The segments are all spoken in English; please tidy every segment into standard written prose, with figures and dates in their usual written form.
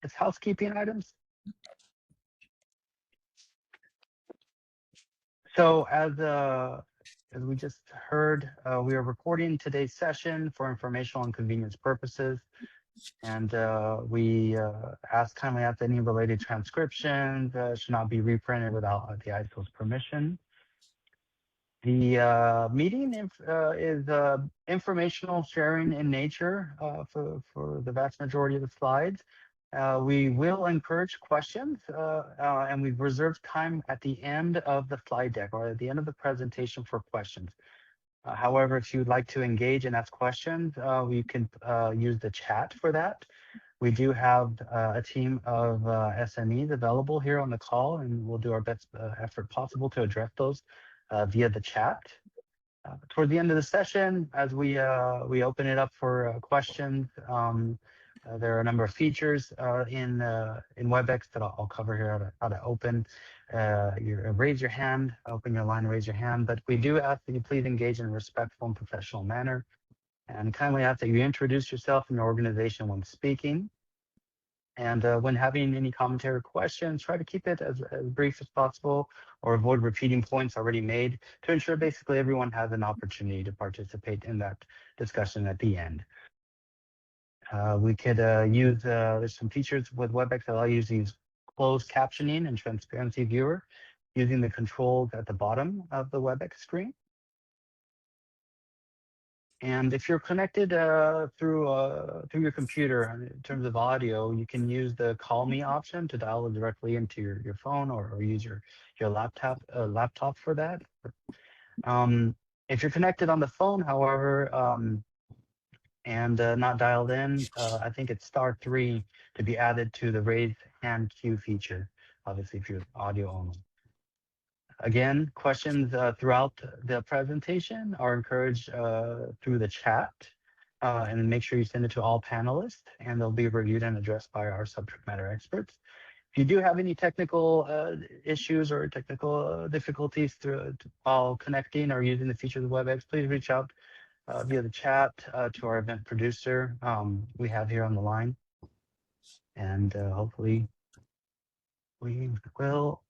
Just housekeeping items. So as we just heard, we are recording today's session for informational and convenience purposes. And we kindly ask that any related transcriptions should not be reprinted without the ISO's permission. The meeting is informational sharing in nature for the vast majority of the slides. We will encourage questions and we've reserved time at the end of the slide deck or at the end of the presentation for questions. However, if you'd like to engage and ask questions, we can use the chat for that. We do have a team of SMEs available here on the call, and we'll do our best effort possible to address those via the chat. Toward the end of the session, as we open it up for questions, there are a number of features in WebEx that I'll cover here, how to open raise your hand, open your line, raise your hand. But we do ask that you please engage in a respectful and professional manner, and kindly ask that you introduce yourself and your organization when speaking. And when having any commentary or questions, try to keep it as brief as possible or avoid repeating points already made to ensure basically everyone has an opportunity to participate in that discussion at the end. We could use, there's some features with WebEx that allow you to use closed captioning and transparency viewer using the controls at the bottom of the WebEx screen. And if you're connected through your computer in terms of audio, you can use the call me option to dial directly into your phone or use your laptop for that. If you're connected on the phone, however, and not dialed in, I think it's *3 to be added to the raise hand queue feature, obviously if you're audio only. Again, questions throughout the presentation are encouraged through the chat, and make sure you send it to all panelists, and they'll be reviewed and addressed by our subject matter experts. If you do have any technical issues or technical difficulties while connecting or using the features of WebEx, please reach out via the chat to our event producer we have here on the line, and hopefully we will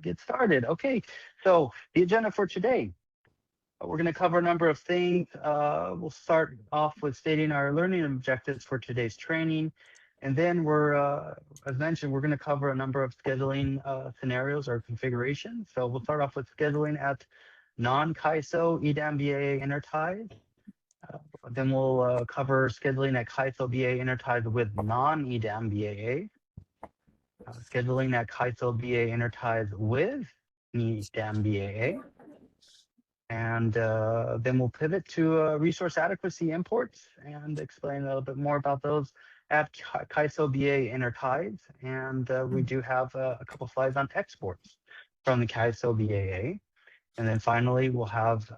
get started. Okay, so the agenda for today, we're going to cover a number of things. We'll start off with stating our learning objectives for today's training, and then we're, as mentioned, we're going to cover a number of scheduling scenarios or configurations. So we'll start off with scheduling at non-KISO EDAM BAA interties. Then we'll cover scheduling at KISO BAA interties with non-EDAM BAA. Scheduling at KISO BAA interties with EDAM BAA. And then we'll pivot to resource adequacy imports and explain a little bit more about those at KISO BAA interties. And we do have a couple slides on exports from the KISO BAA. And then finally, we'll have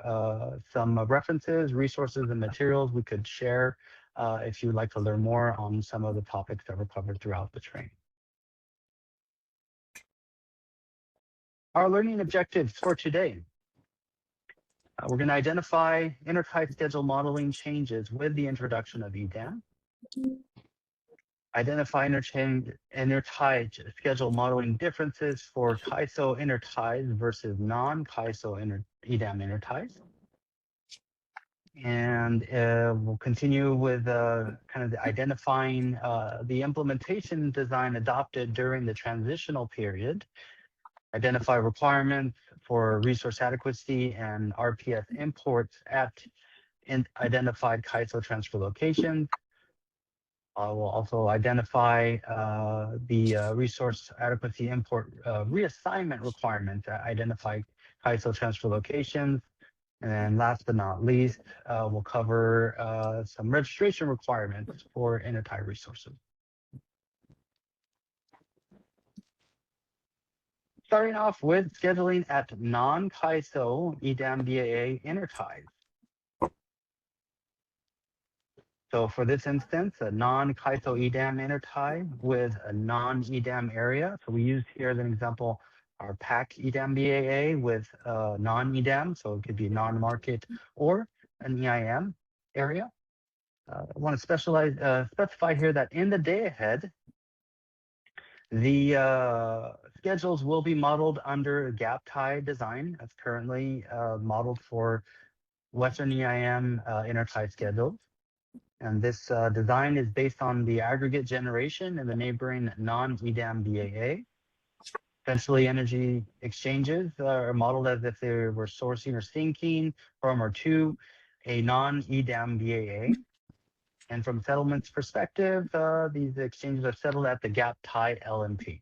some references, resources, and materials we could share if you'd like to learn more on some of the topics that were covered throughout the training. Our learning objectives for today. We're going to identify intertie schedule modeling changes with the introduction of EDAM. Identify intertie schedule modeling differences for KISO interties versus non-KISO EDAM interties. And we'll continue with kind of identifying the implementation design adopted during the transitional period. Identify requirements for resource adequacy and RPS imports at identified KISO transfer locations. We'll also identify the resource adequacy import reassignment requirements at identified KISO transfer locations. And then last but not least, we'll cover some registration requirements for intertie resources. Starting off with scheduling at non-KISO EDAM BAA interties. So for this instance, a non-KISO EDAM intertie with a non-EDAM area. So we use here as an example our PAC EDAM BAA with non-EDAM, so it could be non-market or an EIM area. I want to specify here that in the day ahead, The schedules will be modeled under gap tie design as currently modeled for Western EIM intertie schedules. And this design is based on the aggregate generation in the neighboring non-EDAM BAA. Essentially, energy exchanges are modeled as if they were sourcing or sinking from or to a non-EDAM BAA. And from settlements perspective, these exchanges are settled at the gap tie LMP.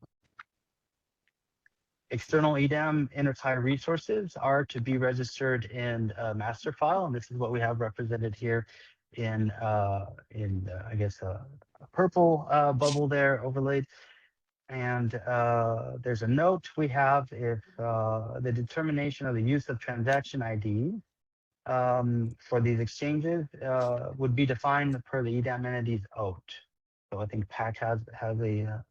External EDAM intertie resources are to be registered in a master file, and this is what we have represented here in I guess a purple bubble there overlaid. And there's a note we have if the determination of the use of transaction ID for these exchanges would be defined per the EDAM entity's OAT. So I think PAC has a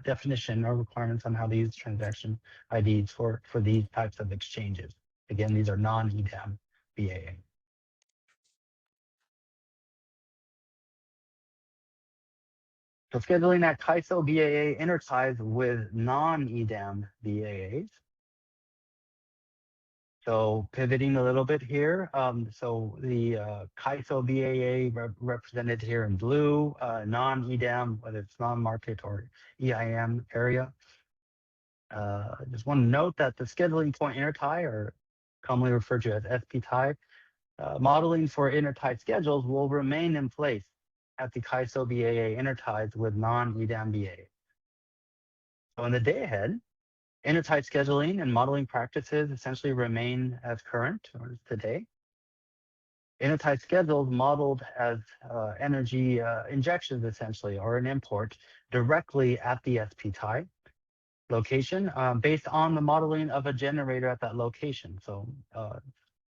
definition or requirements on how to use transaction IDs for these types of exchanges. Again, these are non-EDAM BAA. So scheduling that KISO BAA interties with non-EDAM BAAs. So pivoting a little bit here, so the KISO BAA represented here in blue, non-EDAM, whether it's non-market or EIM area. Just want to note that the scheduling point intertie, or commonly referred to as SP tie, modeling for intertie schedules will remain in place at the KISO BAA interties with non-EDAM BAA. So in the day ahead, intertie scheduling and modeling practices essentially remain as current or as today. Intertie schedules modeled as energy injections essentially, or an import directly at the SP tie location based on the modeling of a generator at that location. So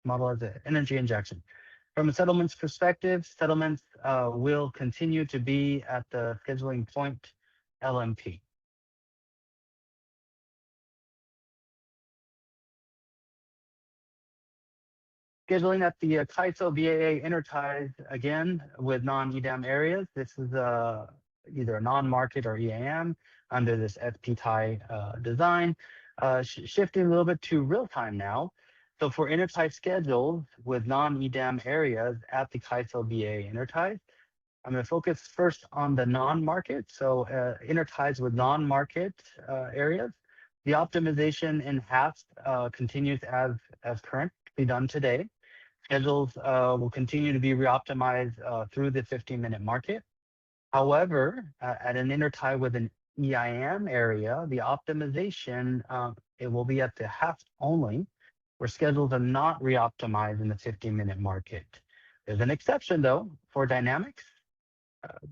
model as an energy injection. From a settlements perspective, settlements will continue to be at the scheduling point LMP. Scheduling at the KISO BAA interties again with non-EDAM areas. This is either a non-market or EAM under this SP tie design. Shifting a little bit to real time now. So for intertie schedules with non-EDAM areas at the KISO BAA interties, I'm going to focus first on the non-market. So interties with non-market areas. The optimization in HASP continues as currently done today. Schedules will continue to be re-optimized through the 15-minute market. However, at an intertie with an EIM area, the optimization, it will be at the HASP only, where schedules are not re-optimized in the 15-minute market. There's an exception though for dynamics.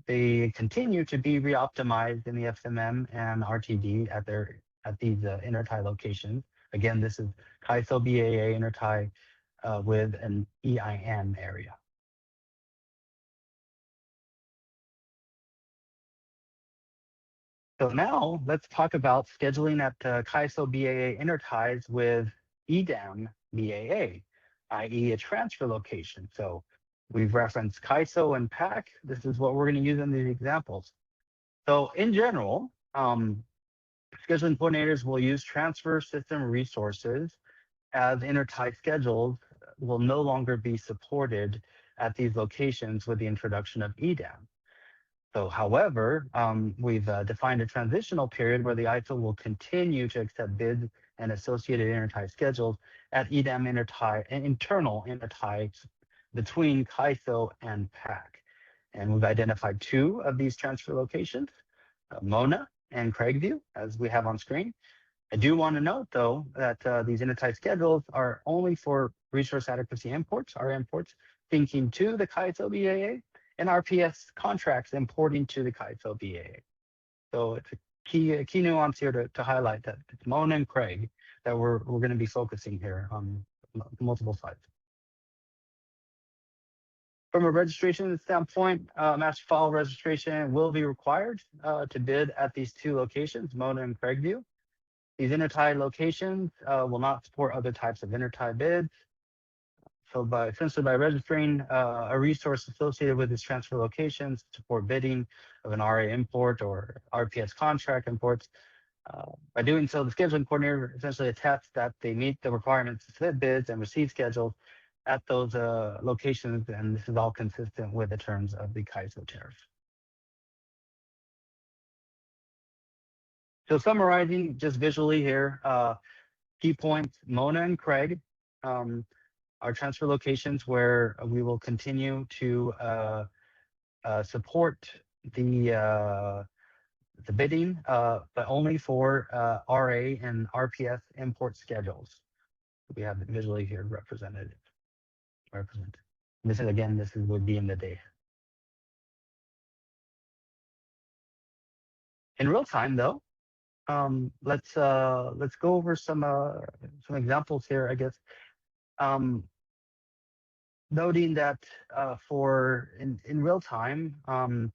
They continue to be re-optimized in the FMM and RTD at these intertie locations. Again, this is KISO BAA intertie with an EIM area. So now let's talk about scheduling at KISO BAA interties with EDAM BAA, i.e. a transfer location. So we've referenced KISO and PAC. This is what we're going to use in these examples. So in general, scheduling coordinators will use transfer system resources as intertie schedules will no longer be supported at these locations with the introduction of EDAM. So, however, we've defined a transitional period where the ISO will continue to accept bids and associated intertie schedules at EDAM internal interties between KISO and PAC. And we've identified two of these transfer locations, Mona and Craigview, as we have on screen. I do want to note, though, that these intertie schedules are only for resource adequacy imports, our imports, thinking to the KISO BAA, and RPS contracts importing to the KISO BAA. So it's a key nuance here to highlight that it's Mona and Craig that we're going to be focusing here on multiple sites. From a registration standpoint, master file registration will be required to bid at these two locations, Mona and Craigview. These intertie locations will not support other types of intertie bids. So essentially by registering a resource associated with its transfer locations to support bidding of an RA import or RPS contract imports, by doing so, the scheduling coordinator essentially attests that they meet the requirements to submit bids and receive schedules at those locations, and this is all consistent with the terms of the CAISO tariff. So summarizing just visually here, key points: Mona and Craig are transfer locations where we will continue to support the bidding, but only for RA and RPS import schedules. We have it visually here represented. This is again, this is would be in the day. In real time, though, let's go over some examples here. I guess noting that for in real time,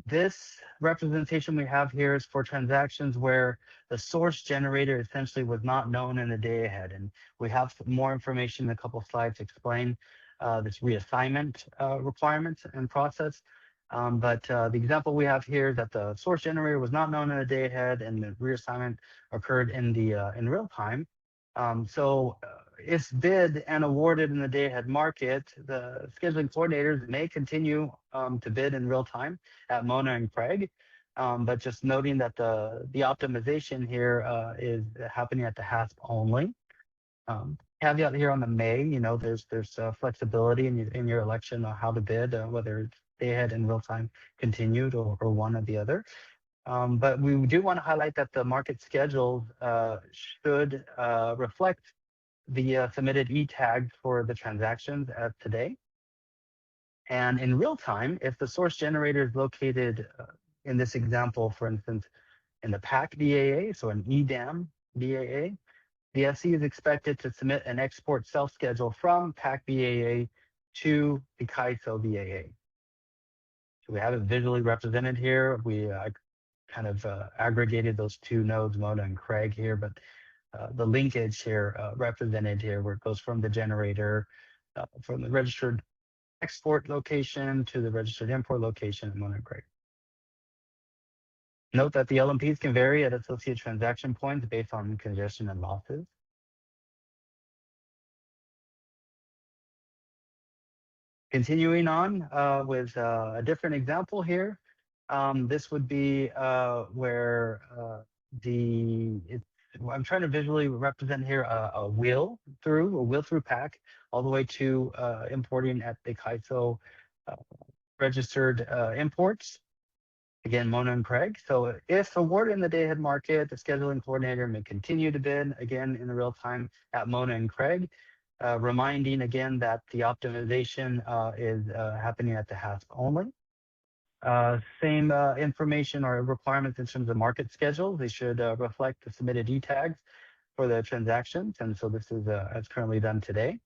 this representation we have here is for transactions where the source generator essentially was not known in the day ahead. And we have more information in a couple of slides to explain this reassignment requirement and process. But the example we have here is that the source generator was not known in the day ahead and the reassignment occurred in real time. So if bid and awarded in the day ahead market, the scheduling coordinators may continue to bid in real time at Mona and Craig. But just noting that the optimization here is happening at the HASP only. Caveat here on the May, there's flexibility in your election on how to bid, whether it's day ahead and real time continued or one or the other. But we do want to highlight that the market schedules should reflect the submitted e-tags for the transactions as today. And in real time, if the source generator is located in this example, for instance, in the PAC BAA, so an EDAM BAA, the SC is expected to submit an export self-schedule from PAC BAA to the CAISO BAA. So we have it visually represented here. We kind of aggregated those two nodes, Mona and Craig here, but the linkage here represented here where it goes from the generator, from the registered export location to the registered import location in Mona and Craig. Note that the LMPs can vary at associated transaction points based on congestion and losses. Continuing on with a different example here. This would be where I'm trying to visually represent here a wheel through pack all the way to importing at the CAISO registered imports. Again, Mona and Craig. So if awarded in the day ahead market, the scheduling coordinator may continue to bid again in the real time at Mona and Craig. Reminding again that the optimization is happening at the HASP only. Same information or requirements in terms of market schedules. They should reflect the submitted e-tags for the transactions. And so this is as currently done today.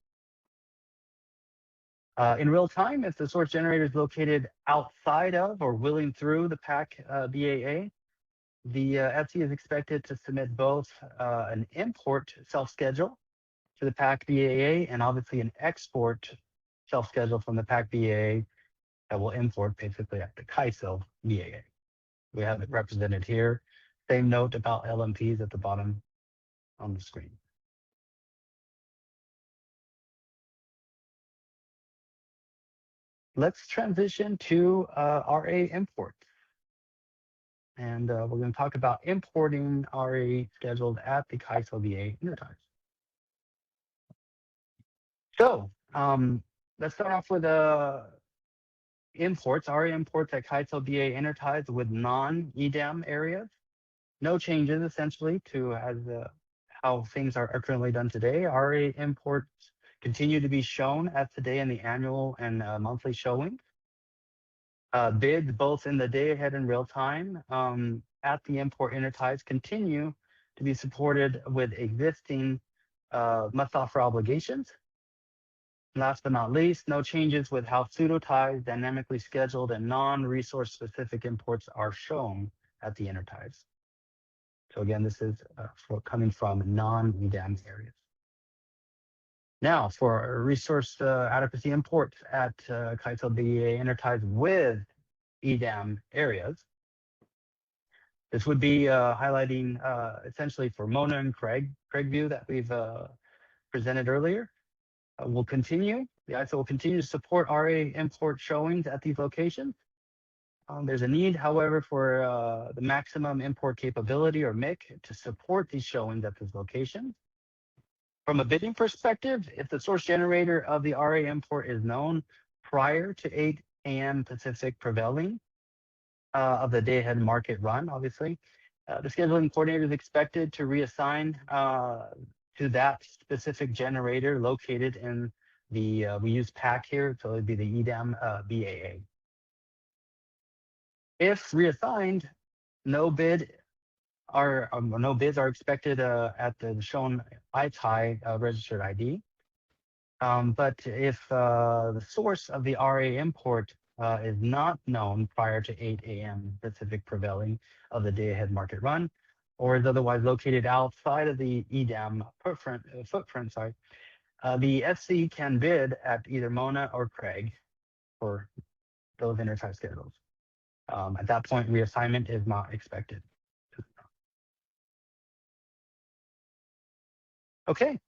In real time, if the source generator is located outside of or wheeling through the PAC BAA, the FC is expected to submit both an import self-schedule to the PAC BAA and obviously an export self-schedule from the PAC BAA that will import basically at the CAISO BAA. We have it represented here. Same note about LMPs at the bottom on the screen. Let's transition to RA imports. And we're going to talk about importing RA scheduled at the CAISO BAA Intertie. So let's start off with imports, RA imports at CAISO BAA Intertie with non-EDAM areas. No changes essentially to how things are currently done today. RA imports continue to be shown as today in the annual and monthly showings. Bids both in the day ahead and real time at the import interties continue to be supported with existing must offer obligations. Last but not least, no changes with how pseudo-ties, dynamically scheduled, and non-resource specific imports are shown at the interties. So again, this is coming from non-EDAM areas. Now, for resource adequacy imports at CAISO BEA Interties with EDAM areas, this would be highlighting essentially for Mona and Craig view that we've presented earlier. Will continue. The ISO will continue to support RA import showings at these locations. There's a need, however, for the maximum import capability or MIC to support these showings at this location. From a bidding perspective, if the source generator of the RA import is known prior to 8 a.m. Pacific prevailing of the day-ahead market run, obviously, the scheduling coordinator is expected to reassign to that specific generator located in the, we use PAC here, so it'd be the EDAM BAA. If reassigned, no bids are expected at the shown ITI registered ID. But if the source of the RA import is not known prior to 8 a.m. Pacific prevailing of the day-ahead market run, or is otherwise located outside of the EDAM footprint, the FC can bid at either Mona or Craig for those intertie schedules. At that point, reassignment is not expected. Okay.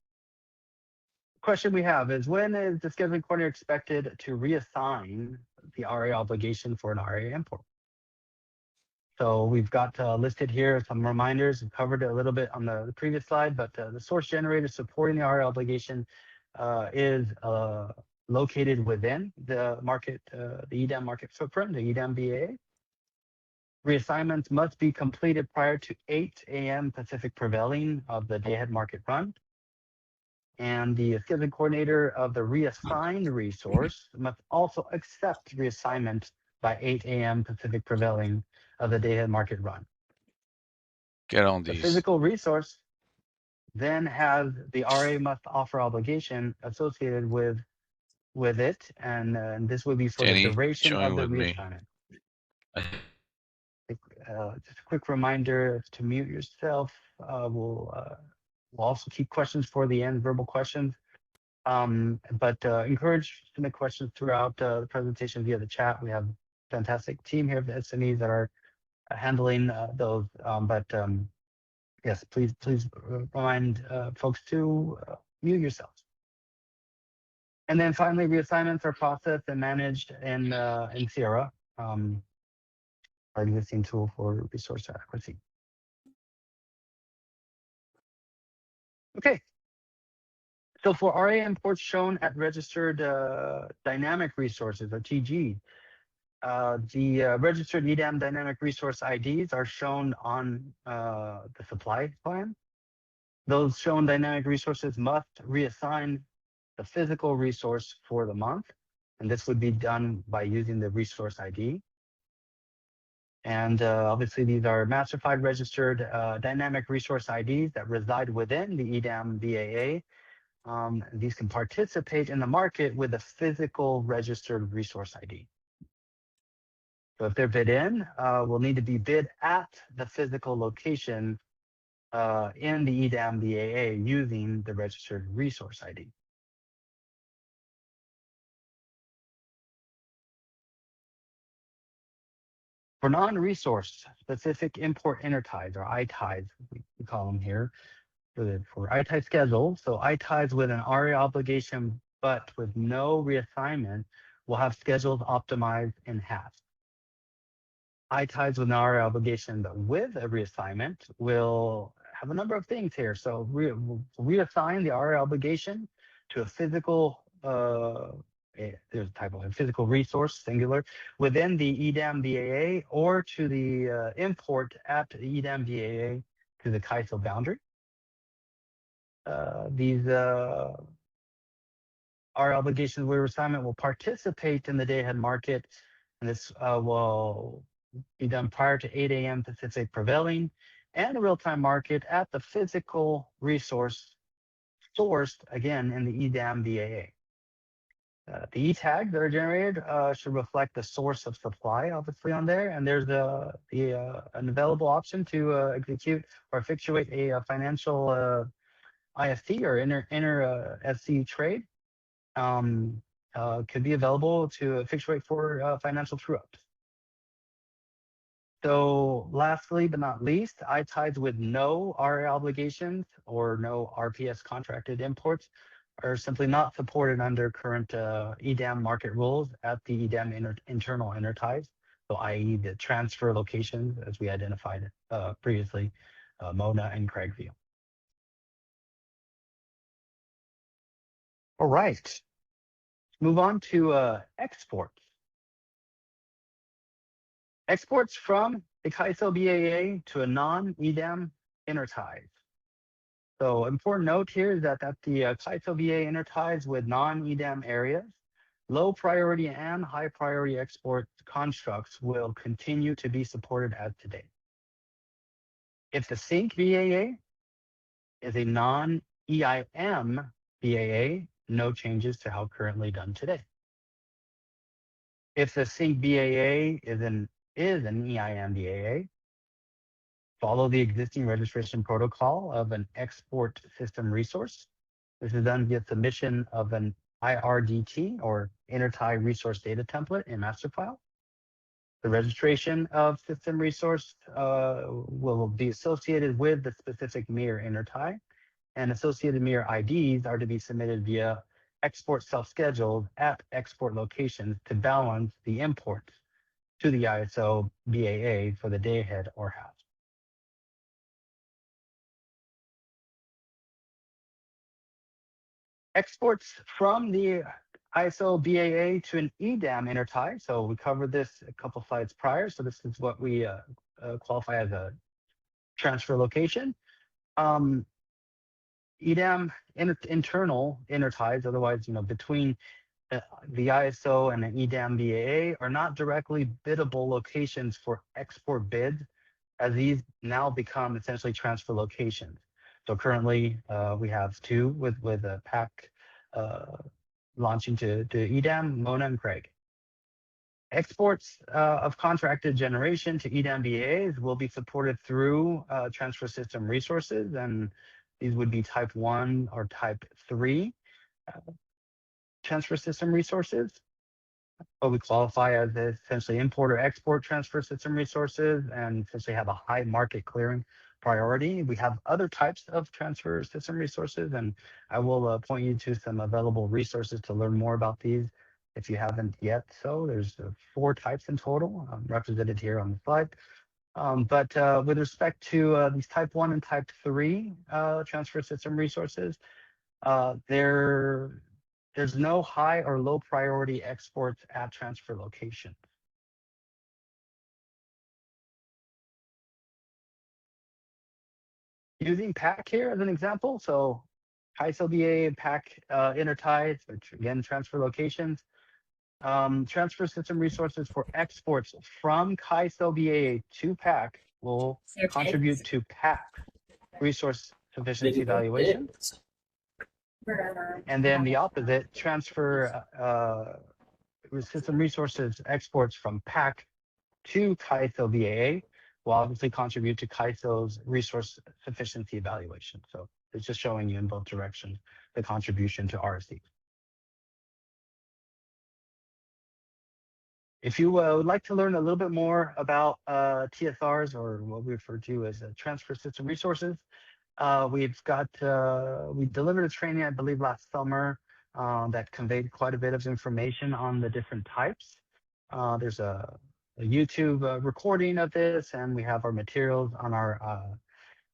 Question we have is, when is the scheduling coordinator expected to reassign the RA obligation for an RA import? So we've got listed here some reminders. We've covered it a little bit on the previous slide, but the source generator supporting the RA obligation is located within the market, the EDAM market footprint, the EDAM BA. Reassignments must be completed prior to 8 a.m. Pacific prevailing of the day-ahead market run. And the scheduling coordinator of the reassigned resource must also accept reassignment by 8 a.m. Pacific prevailing of the day-ahead market run. Get on The these. physical resource then has the RA must offer obligation associated with it, and this would be for Danny, the duration join of the with me. reassignment. Just a quick reminder to mute yourself. We'll also keep questions for the end, verbal questions. But encourage to make questions throughout the presentation via the chat. We have a fantastic team here of the SMEs that are handling those. Yes, please remind folks to mute yourselves. And then finally, reassignments are processed and managed in Sierra, our existing tool for resource adequacy. Okay. So for RA imports shown at registered dynamic resources, or TG, the registered EDAM dynamic resource IDs are shown on the supply plan. Those shown dynamic resources must reassign the physical resource for the month, and this would be done by using the resource ID. And obviously, these are master-file registered dynamic resource IDs that reside within the EDAM BAA. These can participate in the market with a physical registered resource ID. So if they're bid in, will need to be bid at the physical location in the EDAM BAA using the registered resource ID. For non-resource specific import interties, or ITIs, we call them here, for ITI schedule. So ITIs with an RA obligation but with no reassignment will have schedules optimized in half. ITIs with an RA obligation but with a reassignment will have a number of things here. So we'll reassign the RA obligation to a physical there's a typo, a physical resource, singular, within the EDAM BAA, or to the import at the EDAM BAA to the CAISO boundary. These our obligations with reassignment will participate in the day-ahead market, and this will be done prior to 8 a.m. Pacific prevailing, and a real-time market at the physical resource sourced, again, in the EDAM BAA. The E-tags that are generated should reflect the source of supply, obviously, on there, and there's an available option to execute or effectuate a financial IST or inter SC trade could be available to effectuate for financial true-ups. So lastly, but not least, ITIEs with no RA obligations or no RPS contracted imports are simply not supported under current EDAM market rules at the EDAM internal interties. So i.e. the transfer locations as we identified previously, Mona and Craigview. All right, move on to exports. Exports from the CAISO BAA to a non-EDAM interties. So important note here is that at the CAISO BAA interties with non-EDAM areas, low priority and high priority export constructs will continue to be supported as today. If the SYNC BAA is a non-EIM BAA, no changes to how currently done today. If the SYNC BAA is an EIM BAA, follow the existing registration protocol of an export system resource. This is done via submission of an IRDT or intertie resource data template in master file. The registration of system resource will be associated with the specific mirror intertie, and associated mirror IDs are to be submitted via export self-scheduled at export locations to balance the imports to the ISO BAA for the day ahead or half. Exports from the ISO BAA to an EDAM intertie. So we covered this a couple slides prior. So this is what we qualify as a transfer location. EDAM internal interties, otherwise, between the ISO and an EDAM BAA are not directly biddable locations for export bids, as these now become essentially transfer locations. So currently we have two with a PAC launching to EDAM, Mona and Craig. Exports of contracted generation to EDAM BAAs will be supported through transfer system resources, and these would be type 1 or type 3 transfer system resources. But we qualify as essentially import or export transfer system resources and essentially have a high market clearing priority. We have other types of transfer system resources, and I will point you to some available resources to learn more about these if you haven't yet. So there's 4 types in total represented here on the slide. But with respect to these type 1 and type 3 transfer system resources, there's no high or low priority exports at transfer location. Using PAC here as an example, so CAISO BAA and PAC interties, which again, transfer locations. Transfer system resources for exports from CAISO BAA to PAC will contribute to PAC resource sufficiency evaluation. And then the opposite, transfer system resources exports from PAC to CAISO BAA will obviously contribute to CAISO's resource sufficiency evaluation. So it's just showing you in both directions the contribution to RSC. If you would like to learn a little bit more about TSRs, or what we refer to as transfer system resources, we delivered a training, I believe, last summer that conveyed quite a bit of information on the different types. There's a YouTube recording of this, and we have our materials on our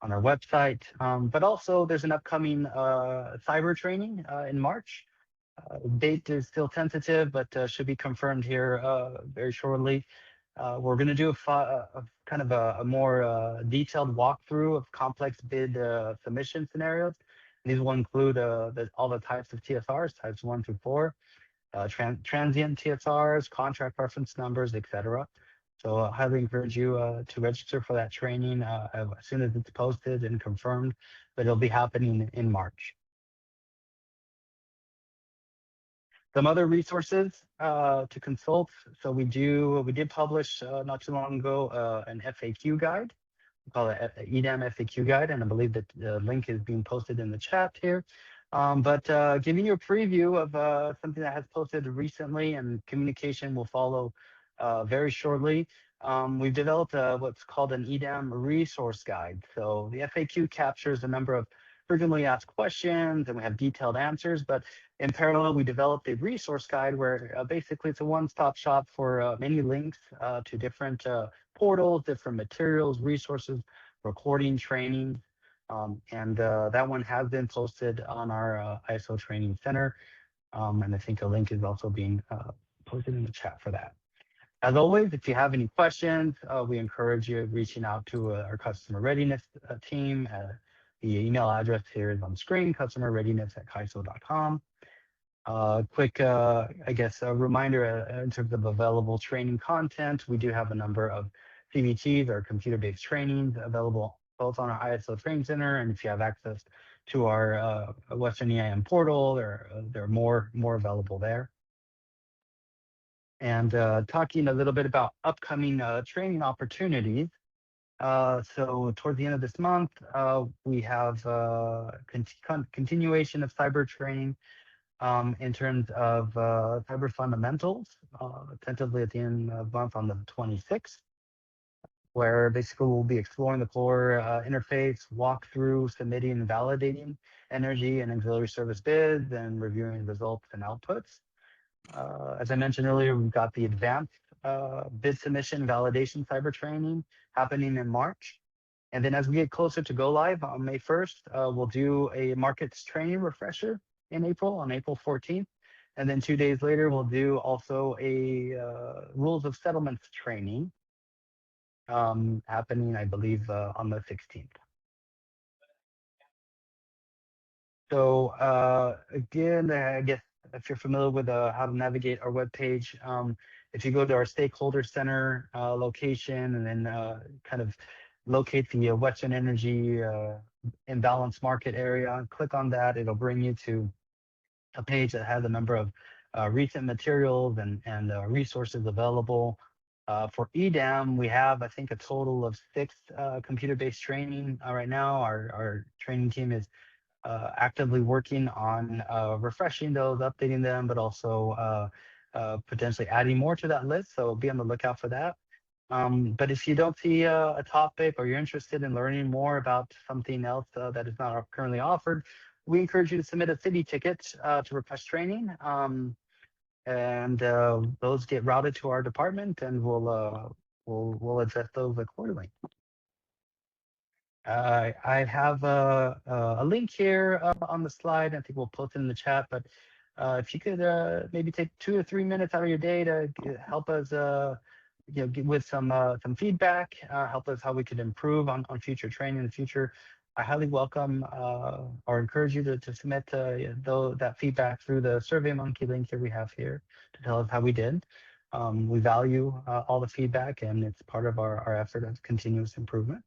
website. But also, there's an upcoming cyber training in March. Date is still tentative, but should be confirmed here very shortly. We're going to do a kind of a more detailed walkthrough of complex bid submission scenarios. These will include all the types of TSRs, types 1 through 4, transient TSRs, contract reference numbers, etc. So I highly encourage you to register for that training as soon as it's posted and confirmed, but it'll be happening in March. Some other resources to consult. So we did publish not too long ago an FAQ guide call it EDAM FAQ guide, and I believe that the link is being posted in the chat here. But giving you a preview of something that has posted recently, and communication will follow very shortly. We've developed what's called an EDAM resource guide. So the FAQ captures a number of frequently asked questions, and we have detailed answers. But in parallel, we developed a resource guide where basically it's a one-stop shop for many links to different portals, different materials, resources, recording, training. And that one has been posted on our ISO Training Center. And I think a link is also being posted in the chat for that. As always, if you have any questions, we encourage you reaching out to our customer readiness team. The email address here is on screen, customerreadiness@kaiso.com. Quick, I guess, a reminder in terms of available training content. We do have a number of CBTs or computer-based trainings available both on our ISO Training Center, and if you have access to our Western EIM portal, there are more available there. And talking a little bit about upcoming training opportunities. So towards the end of this month, we have continuation of cyber training in terms of cyber fundamentals, tentatively at the end of the month on the 26th, where basically we'll be exploring the core interface, walkthrough, submitting and validating energy and auxiliary service bids, and reviewing results and outputs. As I mentioned earlier, we've got the advanced bid submission validation cyber training happening in March. And then as we get closer to go live on May 1st, we'll do a markets training refresher in April, on April 14th. And then 2 days later, we'll do also a rules of settlements training happening, I believe, on the 16th. So again, I guess if you're familiar with how to navigate our webpage, if you go to our stakeholder center location and then kind of locate the Western Energy imbalance market area, and click on that, it'll bring you to a page that has a number of recent materials and resources available. For EDAM, we have, I think, a total of 6 computer-based training right now. Our training team is actively working on refreshing those, updating them, but also potentially adding more to that list. So be on the lookout for that. But if you don't see a topic, or you're interested in learning more about something else that is not currently offered, we encourage you to submit a city ticket to request training. And those get routed to our department, and we'll address those accordingly. I have a link here on the slide. I think we'll post it in the chat, but if you could maybe take 2 or 3 minutes out of your day to help us with some feedback, help us how we could improve on future training in the future. I highly welcome or encourage you to submit that feedback through the SurveyMonkey link that we have here to tell us how we did. We value all the feedback, and it's part of our effort of continuous improvement.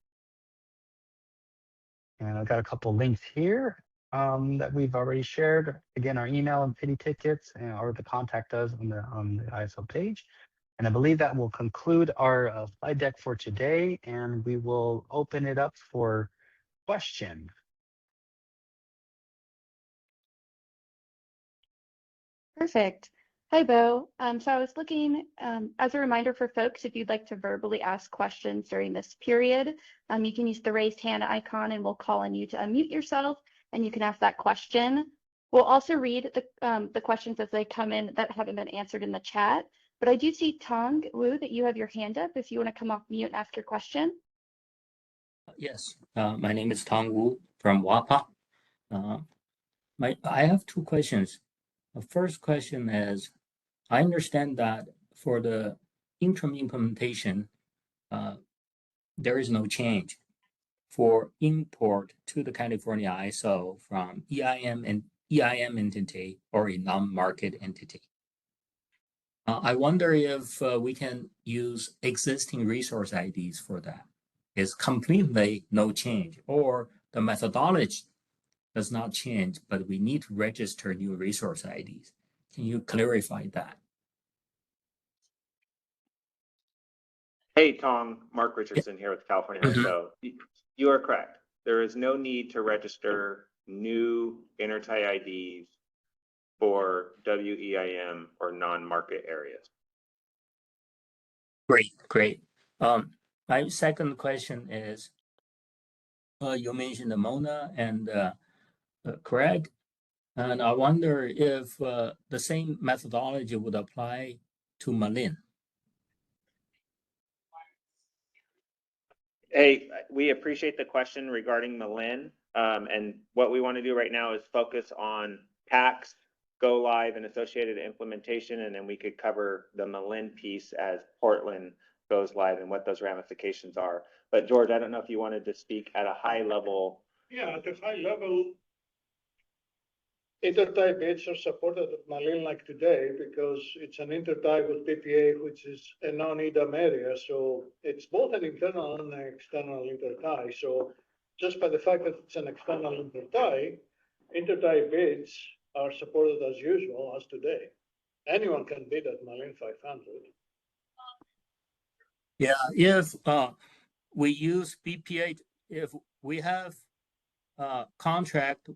And I've got a couple links here that we've already shared. Again, our email and city tickets, or the contact us on the ISO page. And I believe that will conclude our slide deck for today, and we will open it up for questions. Perfect. Hi, Bo. So I was looking, as a reminder for folks, if you'd like to verbally ask questions during this period, you can use the raised hand icon, and we'll call on you to unmute yourself, and you can ask that question. We'll also read the questions as they come in that haven't been answered in the chat. But I do see, Tong Wu, that you have your hand up if you want to come off mute and ask your question. Yes, my name is Tong Wu from WAPA. I have 2 questions. The first question is, I understand that for the interim implementation, there is no change for import to the California ISO from EIM entity or a non-market entity. I wonder if we can use existing resource IDs for that. It's completely no change, or the methodology does not change, but we need to register new resource IDs. Can you clarify that? Hey, Tom, Mark Richardson here with California Mhm. ISO. You are correct. There is no need to register new Intertie IDs for WEIM or non-market areas. Great. My second question is, you mentioned the Mona and Craig, and I wonder if the same methodology would apply to Malin. Hey, we appreciate the question regarding Malin. And what we want to do right now is focus on PAX, go live and associated implementation. And then we could cover the Malin piece as Portland goes live and what those ramifications are. But George, I don't know if you wanted to speak at a high level. Yeah, at a high level, intertie bids are supported at Malin like today because it's an intertie with PPA, which is a non-EDAM area. So it's both an internal and an external intertie. So just by the fact that it's an external intertie bids are supported as usual as today. Anyone can bid at Malin 500. Yeah, if we use BPA, if we have a contract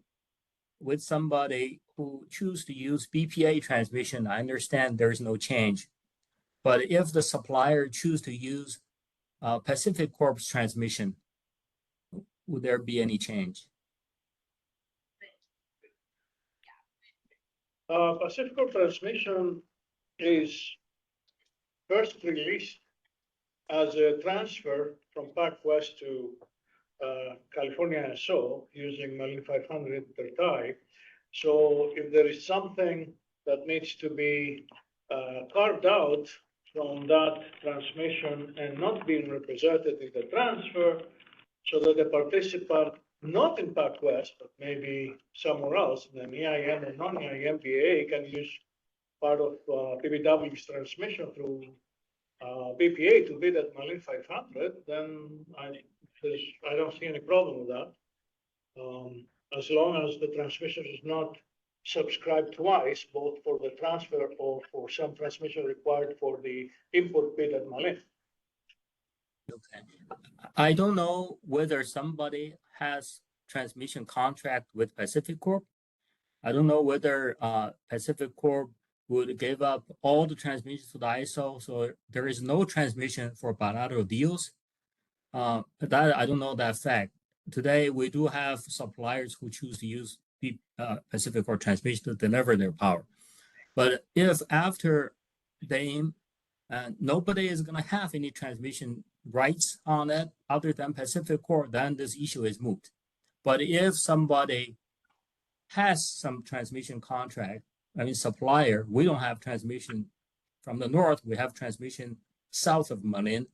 with somebody who choose to use BPA transmission, I understand there's no change. But if the supplier choose to use Pacific Corp's transmission, would there be any change? Pacific transmission is first released as a transfer from PAC West to California ISO using Malin 500 intertie. So if there is something that needs to be carved out from that transmission and not being represented in the transfer, so that the participant not in PAC West, but maybe somewhere else, in an EIM or non-EIM PA, can use part of PBW's transmission through BPA to bid at Malin 500, then I don't see any problem with that. As long as the transmission is not subscribed twice, both for the transfer or for some transmission required for the import bid at Malin. Okay. I don't know whether somebody has transmission contract with Pacific Corp. I don't know whether Pacific Corp would give up all the transmissions to the ISO, so there is no transmission for bilateral deals. That I don't know that fact. Today, we do have suppliers who choose to use the Pacific Corp transmission to deliver their power. But if after DAME, nobody is going to have any transmission rights on it other than Pacific Corp, then this issue is moot. But if somebody has some transmission contract, supplier, we don't have transmission from the north, we have transmission south of Malin.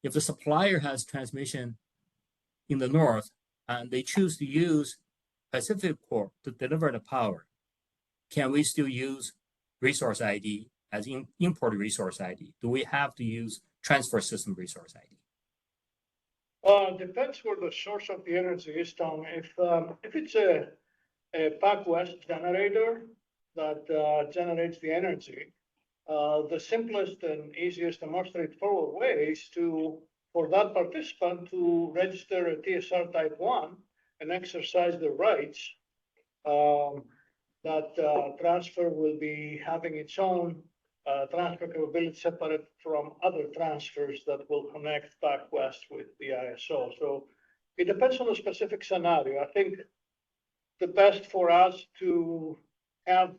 If the supplier has transmission in the north and they choose to use Pacific Corp to deliver the power, can we still use resource ID as import resource ID? Do we have to use transfer system resource ID? Depends where the source of the energy is, Tom. If it's a PAC West generator that generates the energy, the simplest and easiest and most straightforward way is for that participant to register a TSR type 1 and exercise the rights. That transfer will be having its own transfer capability separate from other transfers that will connect PAC West with the ISO. So it depends on the specific scenario. I think the best for us to have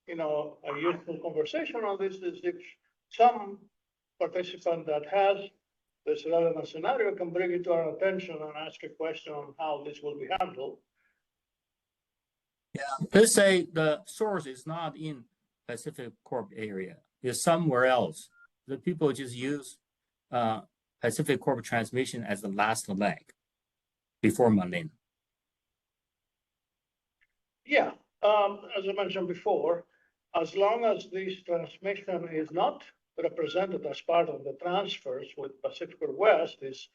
a useful conversation on this is if some participant that has this relevant scenario can bring it to our attention and ask a question on how this will be handled. Yeah, let's say the source is not in Pacific Corp area, it's somewhere else. The people just use Pacific Corp transmission as the last leg before Malin. Yeah, as I mentioned before, as long as this transmission is not represented as part of the transfers with Pacific West, is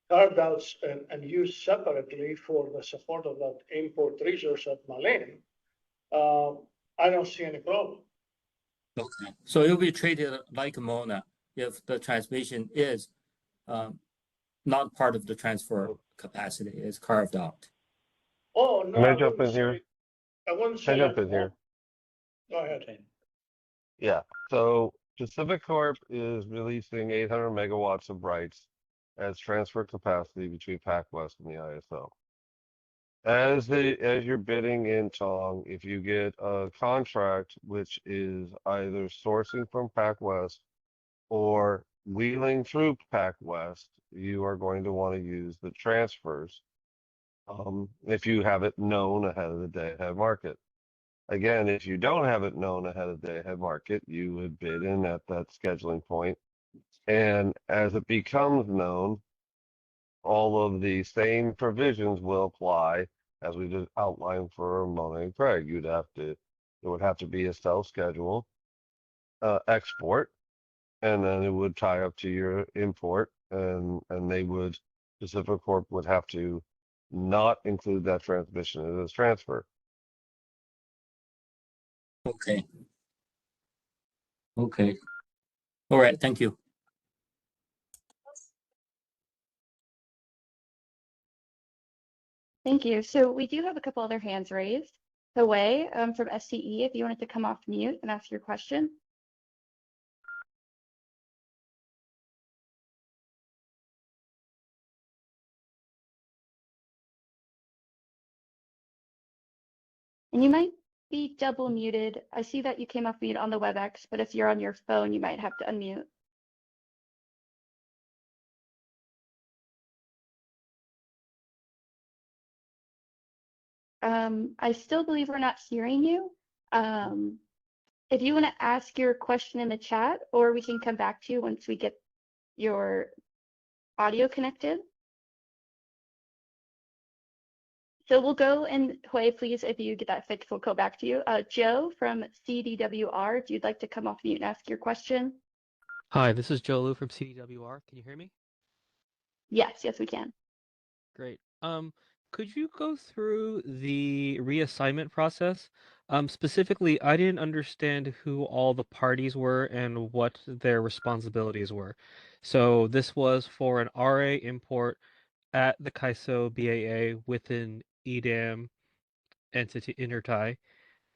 carved out and used separately for the support of that import resource at Malin, I don't see any problem. Okay, so it will be treated like Mona. if the transmission is not part of the transfer capacity, is carved out. Oh, no, Can I I jump wouldn't in here? say, I wouldn't Can I say jump that. in here? Go ahead. Yeah. So Pacific Corp is releasing 800 megawatts of rights as transfer capacity between PacWest and the ISO. As you're bidding in Tong, if you get a contract which is either sourcing from PacWest or wheeling through PacWest, you are going to want to use the transfers if you have it known ahead of the day ahead market. Again, if you don't have it known ahead of the day ahead market, you would bid in at that scheduling point. And as it becomes known, all of the same provisions will apply as we just outlined for Mona and Craig. It would have to be a self-schedule export, and then it would tie up to your import, and Pacific Corp would have to not include that transmission as transfer. Okay. Okay. All right. Thank you. Thank you. So we do have a couple other hands raised. Wei from SCE, if you wanted to come off mute and ask your question. And you might be double muted. I see that you came off mute on the WebEx, but if you're on your phone, you might have to unmute. I still believe we're not hearing you. If you want to ask your question in the chat, or we can come back to you once we get your audio connected. So we'll go, and Hui, please, if you get that fixed, we'll go back to you. Joe from CDWR, if you'd like to come off mute and ask your question. Hi, this is Joe Liu from CDWR. Can you hear me? Yes, we can. Great. Could you go through the reassignment process? Specifically, I didn't understand who all the parties were and what their responsibilities were. So this was for an RA import at the KAISO BAA within EDAM Entity Intertie.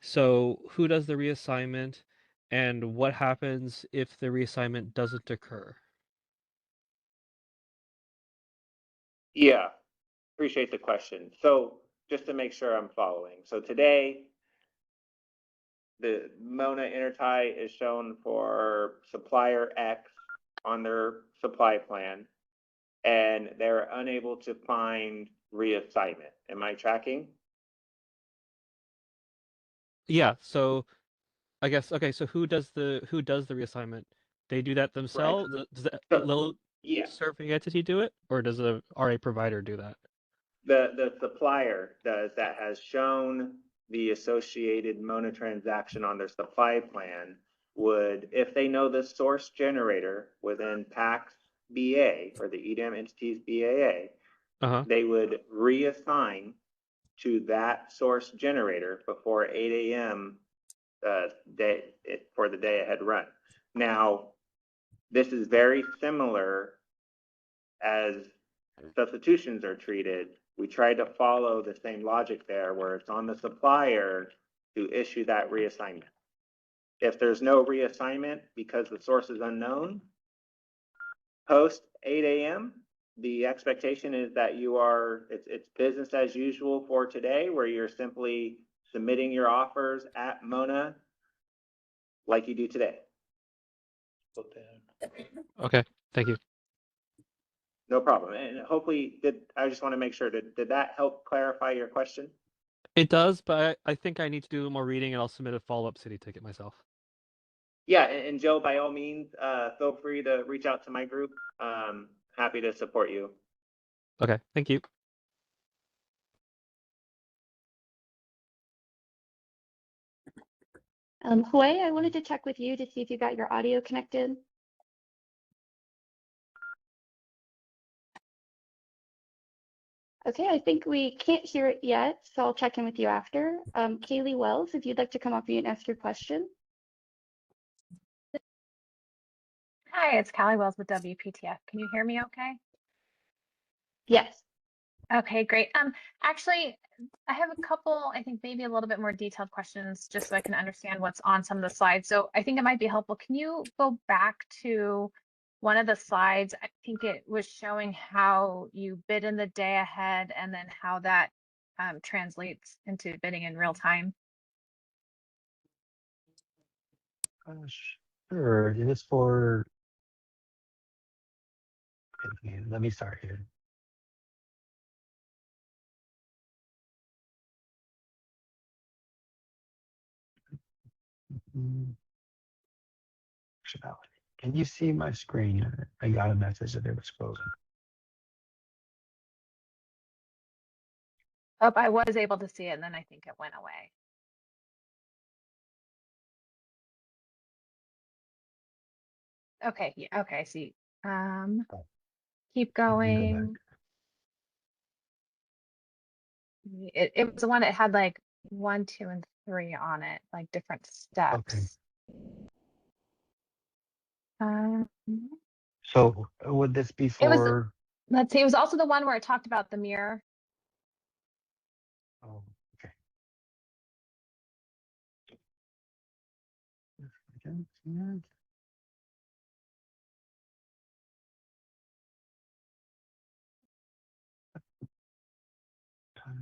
So who does the reassignment and what happens if the reassignment doesn't occur? Yeah, appreciate the question. So just to make sure I'm following. So today, the Mona Intertie is shown for supplier X on their supply plan, and they're unable to find reassignment. Am I tracking? Yeah, so I guess okay, so who does the reassignment? They do that themselves? Does the So, little yeah, serving entity do it, or does a RA provider do that? the supplier does that has shown the associated Mona transaction on their supply plan would, if they know the source generator within PAX BA or the EDAM entities BAA, Uh-huh. they would reassign to that source generator before 8 a.m. For the day ahead run. Now, this is very similar as substitutions are treated. We try to follow the same logic there where it's on the supplier to issue that reassignment. If there's no reassignment because the source is unknown, post 8 a.m., the expectation is that it's business as usual for today, where you're simply submitting your offers at Mona like you do today. Okay, thank you. No problem. And hopefully, I just want to make sure, did that help clarify your question? It does, but I think I need to do more reading and I'll submit a follow-up city ticket myself. Yeah, and Joe, by all means, feel free to reach out to my group. Happy to support you. Okay, thank you. Hui, I wanted to check with you to see if you got your audio connected. Okay, I think we can't hear it yet, so I'll check in with you after. Kaylee Wells, if you'd like to come off mute and ask your question. Hi, it's Callie Wells with WPTF. Can you hear me okay? Yes. Okay, great. Actually, I have a couple, I think maybe a little bit more detailed questions just so I can understand what's on some of the slides. So I think it might be helpful. Can you go back to one of the slides? I think it was showing how you bid in the day ahead and then how that translates into bidding in real time. Sure. It is for. Okay, let me start here. Functionality. Can you see my screen? I got a message that it was frozen. Oh, I was able to see it and then I think it went away. Okay, yeah, okay, I see. Keep Let me go back. going. It was the one that had like 1, 2, and 3 on it, like different Okay. steps. Um, So would this be it was, for? let's see, it was also the one where it talked about the mirror. Oh, okay. Again, yeah.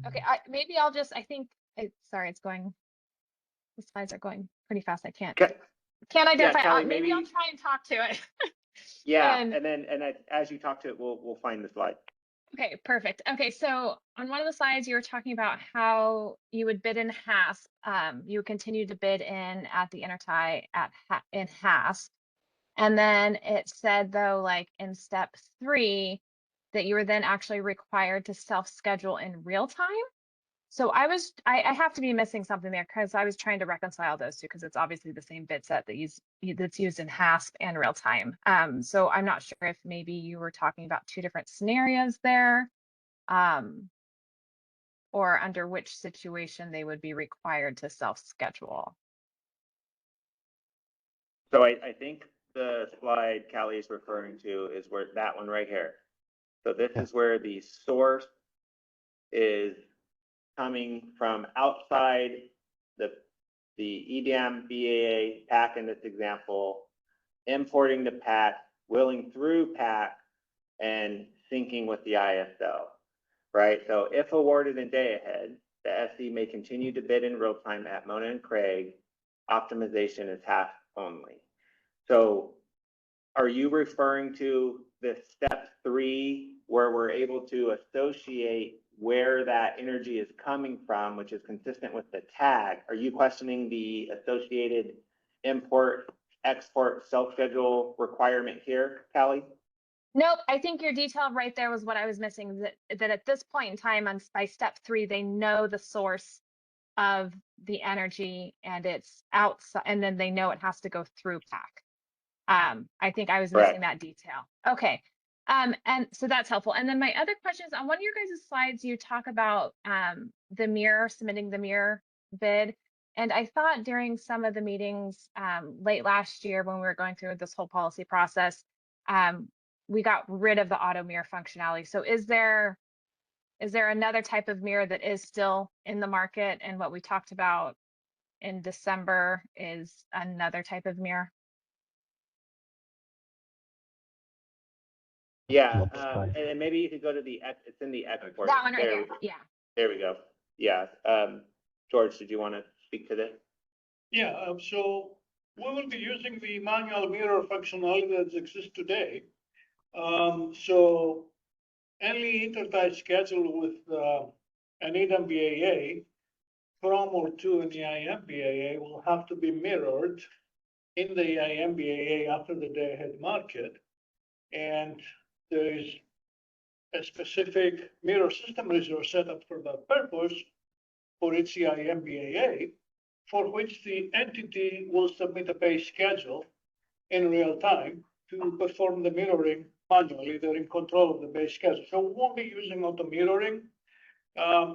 Okay, maybe I'll just, I think, sorry, it's going, the slides are going pretty fast. I can't identify. Callie, Maybe I'll maybe. try and talk to it. Yeah, And and then as you talk to it, we'll find the slide. okay, perfect. Okay, so on one of the slides, you were talking about how you would bid in HASP. You would continue to bid in at the Intertie in HASP. And then it said, though, like in step 3, that you were then actually required to self-schedule in real time. So I have to be missing something there because I was trying to reconcile those two because it's obviously the same bid set that's used in HASP and real time. So I'm not sure if maybe you were talking about 2 different scenarios there, or under which situation they would be required to self-schedule. So I think the slide Callie is referring to is where that one right here. So this is where the source is coming from outside the EDAM BAA pack in this example, importing the pack, willing through pack, and syncing with the ISO, right? So if awarded in day ahead, the SC may continue to bid in real time at Mona and Craig. Optimization is HASP only. So are you referring to the step 3 where we're able to associate where that energy is coming from, which is consistent with the tag? Are you questioning the associated import, export, self-schedule requirement here, Callie? Nope, I think your detail right there was what I was missing, that at this point in time by step 3, they know the source of the energy and it's outside, and then they know it has to go through pack. I think I was missing that detail. Okay. And so that's helpful. And then my other question is on one of your guys' slides, you talk about the mirror, submitting the mirror bid. And I thought during some of the meetings late last year when we were going through this whole policy process, we got rid of the auto mirror functionality. So is there another type of mirror that is still in the market? And what we talked about in December is another type of mirror? Yeah, and maybe you could go to it's in the export. That one right there, yeah. There we go. Yeah. George, did you want to speak to this? Yeah, so we will be using the manual mirror functionality that exists today. So any intertie schedule with an EDAM BAA from or to an EIM BAA will have to be mirrored in the EIM BAA after the day ahead market. And there is a specific mirror system resource set up for that purpose for its EIM BAA, for which the entity will submit a base schedule in real time to perform the mirroring manually. They're in control of the base schedule. So we won't be using auto mirroring,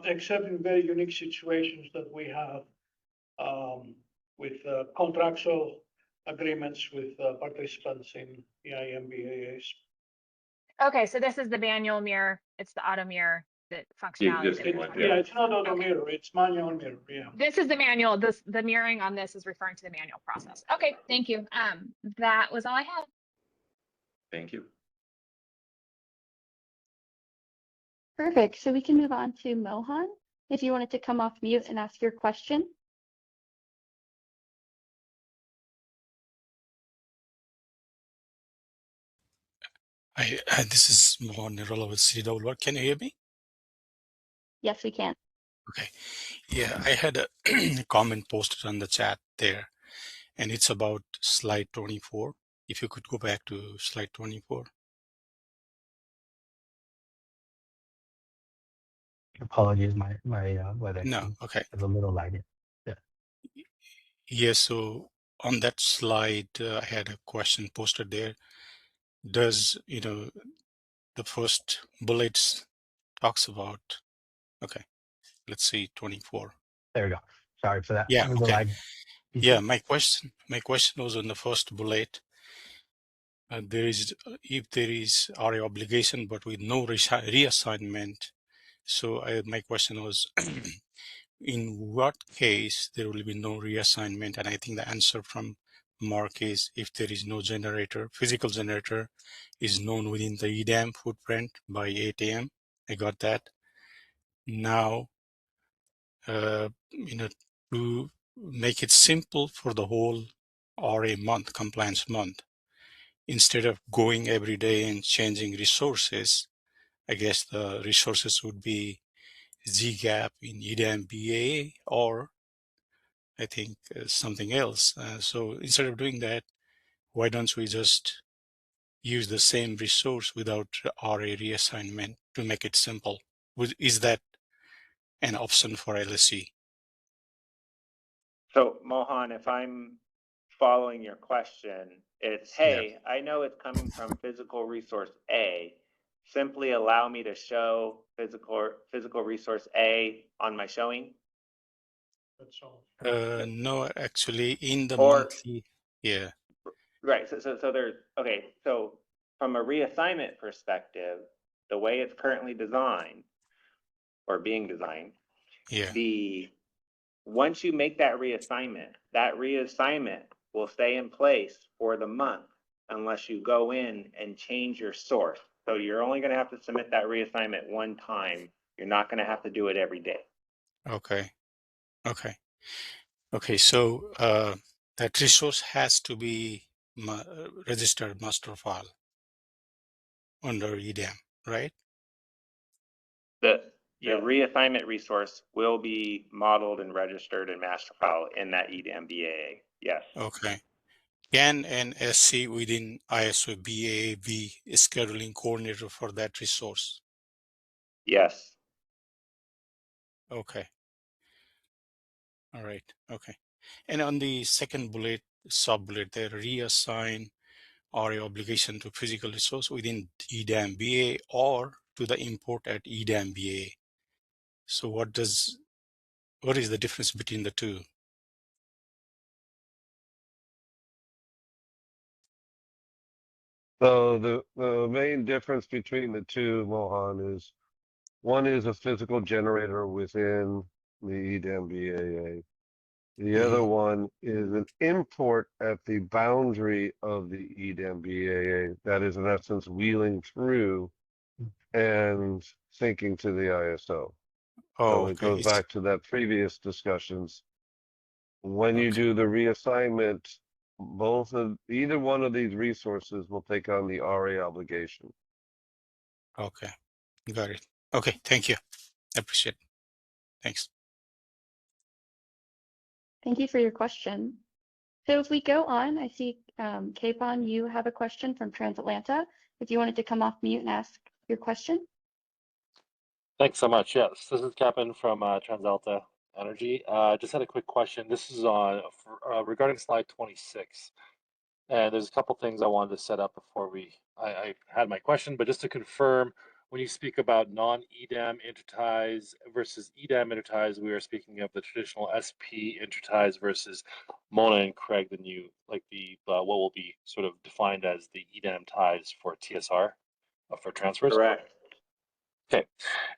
except in very unique situations that we have with contractual agreements with participants in EIMBAAs. Okay, so this is the manual mirror. It's the auto mirror, the functionality that existing we one, talked yeah. Yeah, about. it's not auto Okay. mirror, it's manual mirror, yeah. This is the manual. The mirroring on this is referring to the manual process. Okay, thank you. That was all I had. Thank you. Perfect. So we can move on to Mohan. If you wanted to come off mute and ask your question. This is Mohan Nirala with CW. Can you hear me? Yes, we can. Okay. Yeah, I had a comment posted on the chat there, and it's about slide 24. If you could go back to slide 24. Apologies, my webexing No, okay. is a little laggy. Yeah. Yeah, so on that slide, I had a question posted there. Does, the first bullets talks about, okay, let's see, 24. There we go. Sorry for that. Yeah, It was a okay. lag. Yeah, my question was on the first bullet. If there is RA obligation, but with no reassignment. So my question was, in what case there will be no reassignment? And I think the answer from Mark is if there is no generator, physical generator is known within the EDAM footprint by 8 a.m. I got that. Now, to make it simple for the whole RA month, compliance month, instead of going every day and changing resources, I guess the resources would be ZGAP in EDAM BA, or I think something else. So instead of doing that, why don't we just use the same resource without RA reassignment to make it simple? Is that an option for LSE? So Mohan, if I'm following your question, it's, hey, I know it's coming from physical resource A. Simply allow me to show physical resource A on my showing. That's all. No, actually, in the Or- monthly, yeah. Right. So there's, okay. So from a reassignment perspective, the way it's currently designed or being designed, Yeah. once you make that reassignment will stay in place for the month unless you go in and change your source. So you're only going to have to submit that reassignment one time. You're not going to have to do it every day. Okay. So that resource has to be registered master file under EDAM, right? The reassignment resource will be modeled and registered in master file in that EDAM BAA. Yes. Okay. Can an SC within ISO BAA be a scheduling coordinator for that resource? Yes. Okay. All right. Okay. And on the second bullet, sub-bullet there, reassign RA obligation to physical resource within EDAM BA or to the import at EDAM BA. So what is the difference between the two? So the main difference between the two, Mohan, is one is a physical generator within the EDAM BAA. The other one is an import at the boundary of the EDAM BAA that is in essence wheeling through and syncing to the ISO. Oh, So it okay. goes back to that previous discussions. When you Okay. do the reassignment, either one of these resources will take on the RA obligation. Okay. Got it. Okay. Thank you. I appreciate it. Thanks. Thank you for your question. So if we go on, I see Capon, you have a question from Transatlanta. If you wanted to come off mute and ask your question. Thanks so much. Yes, this is Captain from TransAlta Energy. Just had a quick question. This is on regarding slide 26. And there's a couple things I wanted to set up before I had my question, but just to confirm, when you speak about non-EDAM interties versus EDAM interties, we are speaking of the traditional SP interties versus Mona and Craig, the new, like the what will be sort of defined as the EDAM ties for TSR for transfers. Correct. Okay,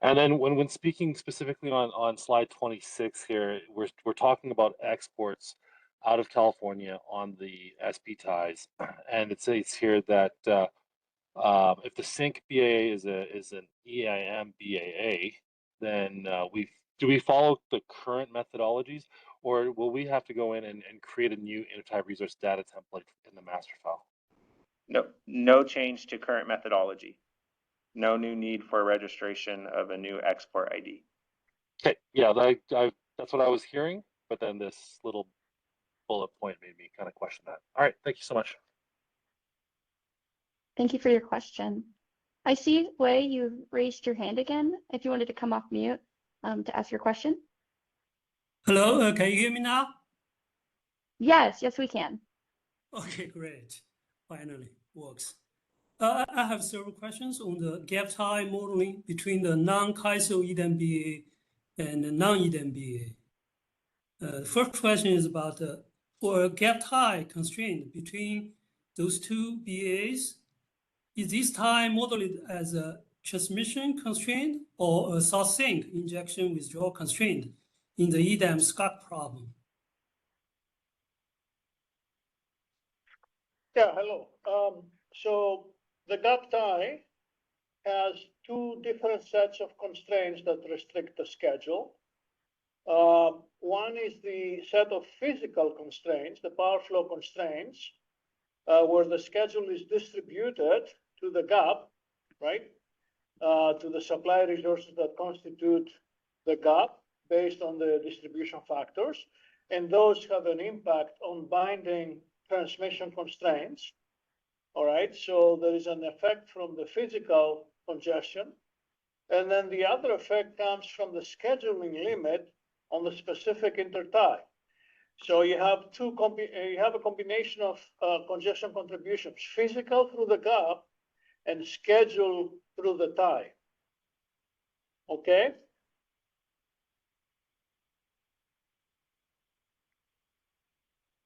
and then when speaking specifically on slide 26 here, we're talking about exports out of California on the SP ties, and it says here that if the sync BAA is an EIM BAA, then do we follow the current methodologies, or will we have to go in and create a new intertie resource data template in the master file? No change to current methodology. No new need for registration of a new export ID. Okay, yeah, that's what I was hearing, but then this little bullet point made me kind of question that. All right, thank you so much. Thank you for your question. I see, Wei, you've raised your hand again. If you wanted to come off mute to ask your question. Hello, can you hear me now? Yes, we can. Okay, great. Finally works. I have several questions on the gap tie modeling between the non-CAISO EDAM BA and the non-EDAM BA. The first question is about for a gap tie constraint between those two BAs, is this tie modeled as a transmission constraint or a source sink injection withdrawal constraint in the EDAM SCOC problem? Yeah, hello. So the gap tie has two different sets of constraints that restrict the schedule. One is the set of physical constraints, the power flow constraints, where the schedule is distributed to the gap, right? To the supply resources that constitute the gap based on the distribution factors. And those have an impact on binding transmission constraints. All right, so there is an effect from the physical congestion. And then the other effect comes from the scheduling limit on the specific intertie. So you have a combination of congestion contributions, physical through the gap and schedule through the tie. Okay?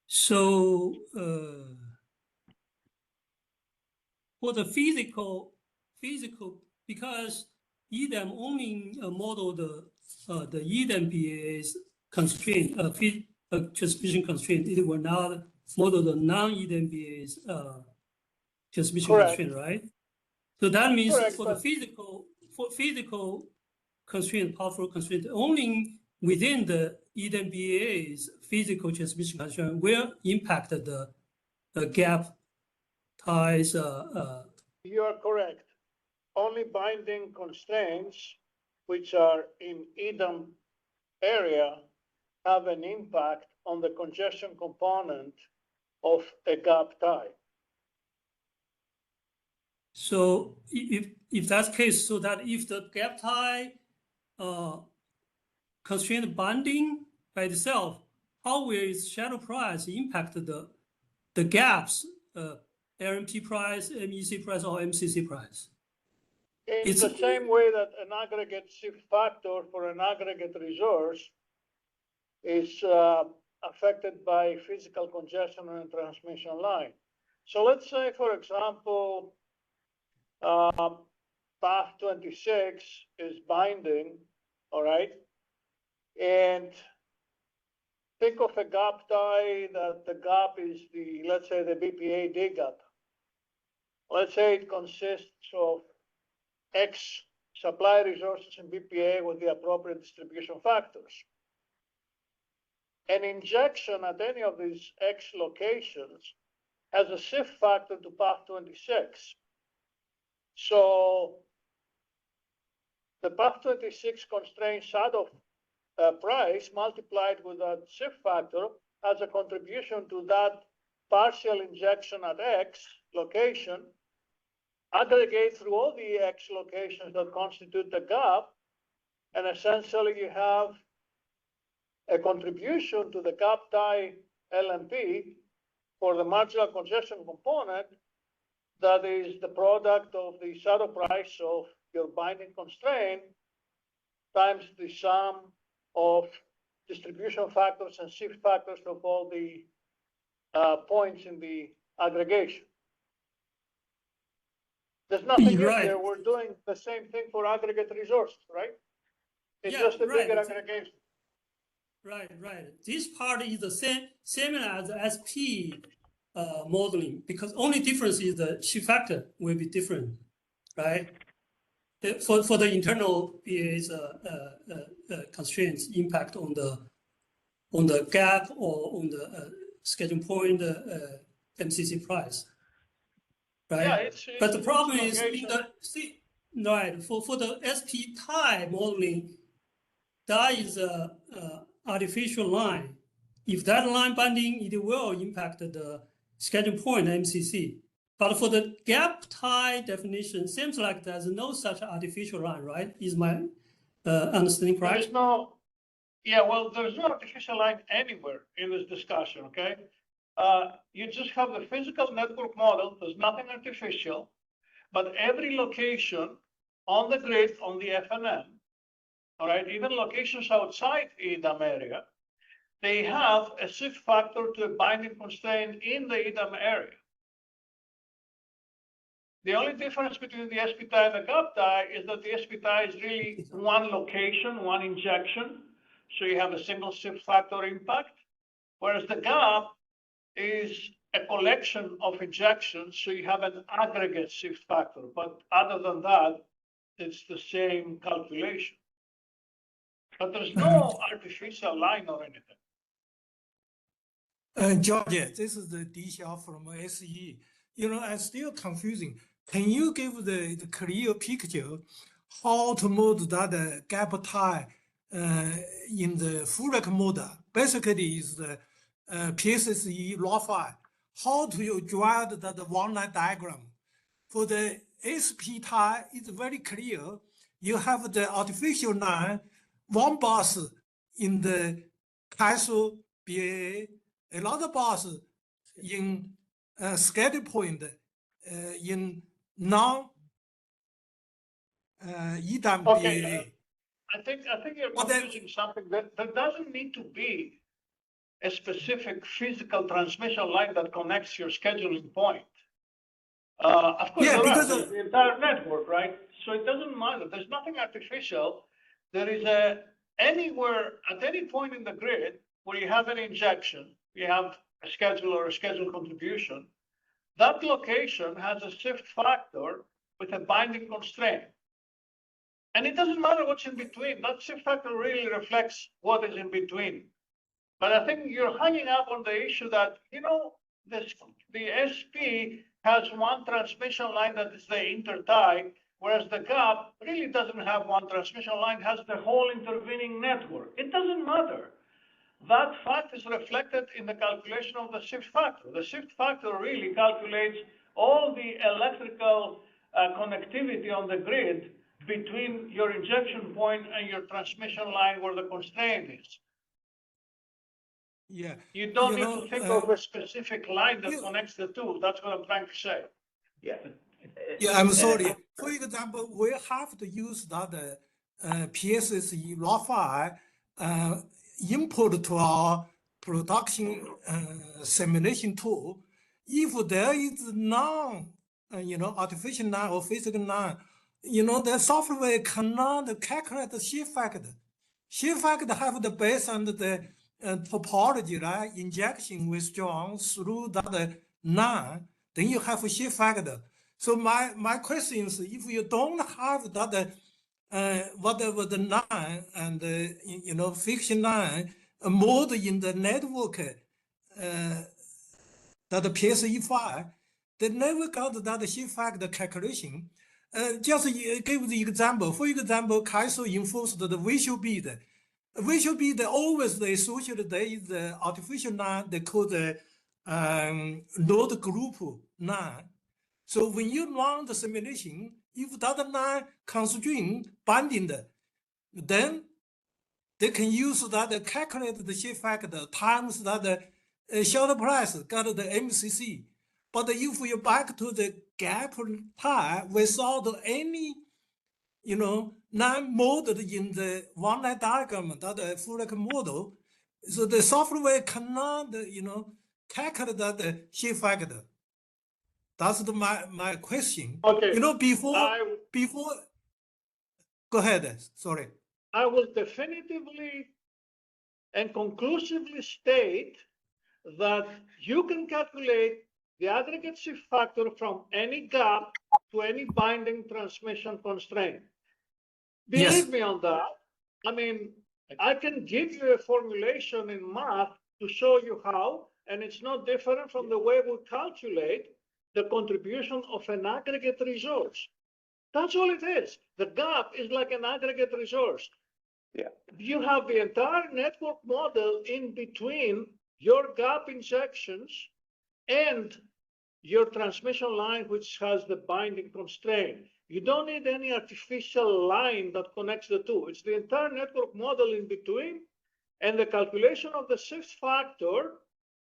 So for the physical, because EDAM only model the EDAM BA's constraint, transmission constraint, it will not model the non-EDAM BA's transmission constraint, right? So that means for the physical constraint, power flow constraint, only within the EDAM BA's physical transmission constraint will impact the gap ties. You are correct. Only binding constraints, which are in EDAM area, have an impact on the congestion component of a gap tie. So if that's the case, so that if the gap tie constraint binding by itself, how will its shadow price impact the gaps, LMT price, MEC price, or MCC price? It's the same way that an aggregate shift factor for an aggregate resource is affected by physical congestion on a transmission line. So let's say, for example, path 26 is binding, all right? And think of a gap tie that the gap is let's say the BPA D gap. Let's say it consists of X supply resources in BPA with the appropriate distribution factors. An injection at any of these X locations has a shift factor to path 26. So the path 26 constraint shadow price multiplied with that shift factor has a contribution to that partial injection at X location, aggregate through all the X locations that constitute the gap, and essentially you have a contribution to the gap tie LMP for the marginal congestion component that is the product of the shadow price of your binding constraint times the sum of distribution factors and shift factors of all the points in the aggregation. There's nothing new Right. here. We're doing the same thing for aggregate resources, right? It's Yeah, just a right. bigger aggregation. Right. This part is the same as SP modeling, because only difference is the shift factor will be different, right? For the internal BA's constraints impact on the gap or on the schedule point MCC price, right? Yeah, it's but the problem is elongation. for the SP tie modeling, that is a artificial line. If that line binding, it will impact the schedule point MCC. But for the gap tie definition, seems like there's no such artificial line, right? Is my understanding correct? There's no, yeah, well, there's no artificial line anywhere in this discussion, okay? You just have the physical network model. There's nothing artificial, but every location on the grid, on the FNM, all right, even locations outside EDAM area, they have a shift factor to a binding constraint in the EDAM area. The only difference between the SP tie and the gap tie is that the SP tie is really one location, one injection. So you have a single shift factor impact, whereas the gap is a collection of injections. So you have an aggregate shift factor. But other than that, it's the same calculation. But there's no artificial line or anything. George, this is the D Xiao from SE. It's still confusing. Can you give the clear picture how to model that gap tie in the Fulk model? Basically, is the PSSE raw file. How do you draw that one-line diagram? For the SP tie, it's very clear. You have the artificial line, one bus in the causal BAA, another bus in schedule point in non-EDAM Okay, BAA. I think you're But then- confusing something. That there doesn't need to be a specific physical transmission line that connects your scheduling point. Of course, Yeah, there because are the entire network, right? So it doesn't matter. There's nothing artificial. There is anywhere at any point in the grid where you have an injection, you have a schedule or a schedule contribution. That location has a shift factor with a binding constraint. And it doesn't matter what's in between. That shift factor really reflects what is in between. But I think you're hanging up on the issue that, the SP has one transmission line that is the intertie, whereas the gap really doesn't have one transmission line, has the whole intervening network. It doesn't matter. That fact is reflected in the calculation of the shift factor. The shift factor really calculates all the electrical connectivity on the grid between your injection point and your transmission line where the constraint is. Yeah. You don't need to think of a specific line that connects the two. That's what I'm trying to say. Yeah. Yeah, I'm sorry. For example, we have to use that PSSE raw file input to our production simulation tool. If there is artificial line or physical line, the software cannot calculate the shift factor. Shift factor have the base and the topology, right? Injection withdrawn through that line, then you have a shift factor. So my question is, if you don't have that whatever the line and fiction line mode in the network that PSE file, they never got that shift factor calculation. Just give the example. For example, Kaiso enforced the visual bead. Visual bead always associated there is the artificial line they call the node group line. So when you run the simulation, if that line constraint binding, then they can use that calculate the shift factor times that short price got the MCC. But if you back to the gap tie without any non-modeled in the one-line diagram, that full model. So the software cannot, tackle that shape factor. That's my question. Okay. Before, go ahead, sorry. I will definitively and conclusively state that you can calculate the aggregate shift factor from any gap to any binding transmission constraint. Believe me on that. I mean, I can give you a formulation in math to show you how, and it's not different from the way we calculate the contribution of an aggregate resource. That's all it is. The gap is like an aggregate resource. Yeah. You have the entire network model in between your gap injections and your transmission line, which has the binding constraint. You don't need any artificial line that connects the two. It's the entire network model in between, and the calculation of the shift factor,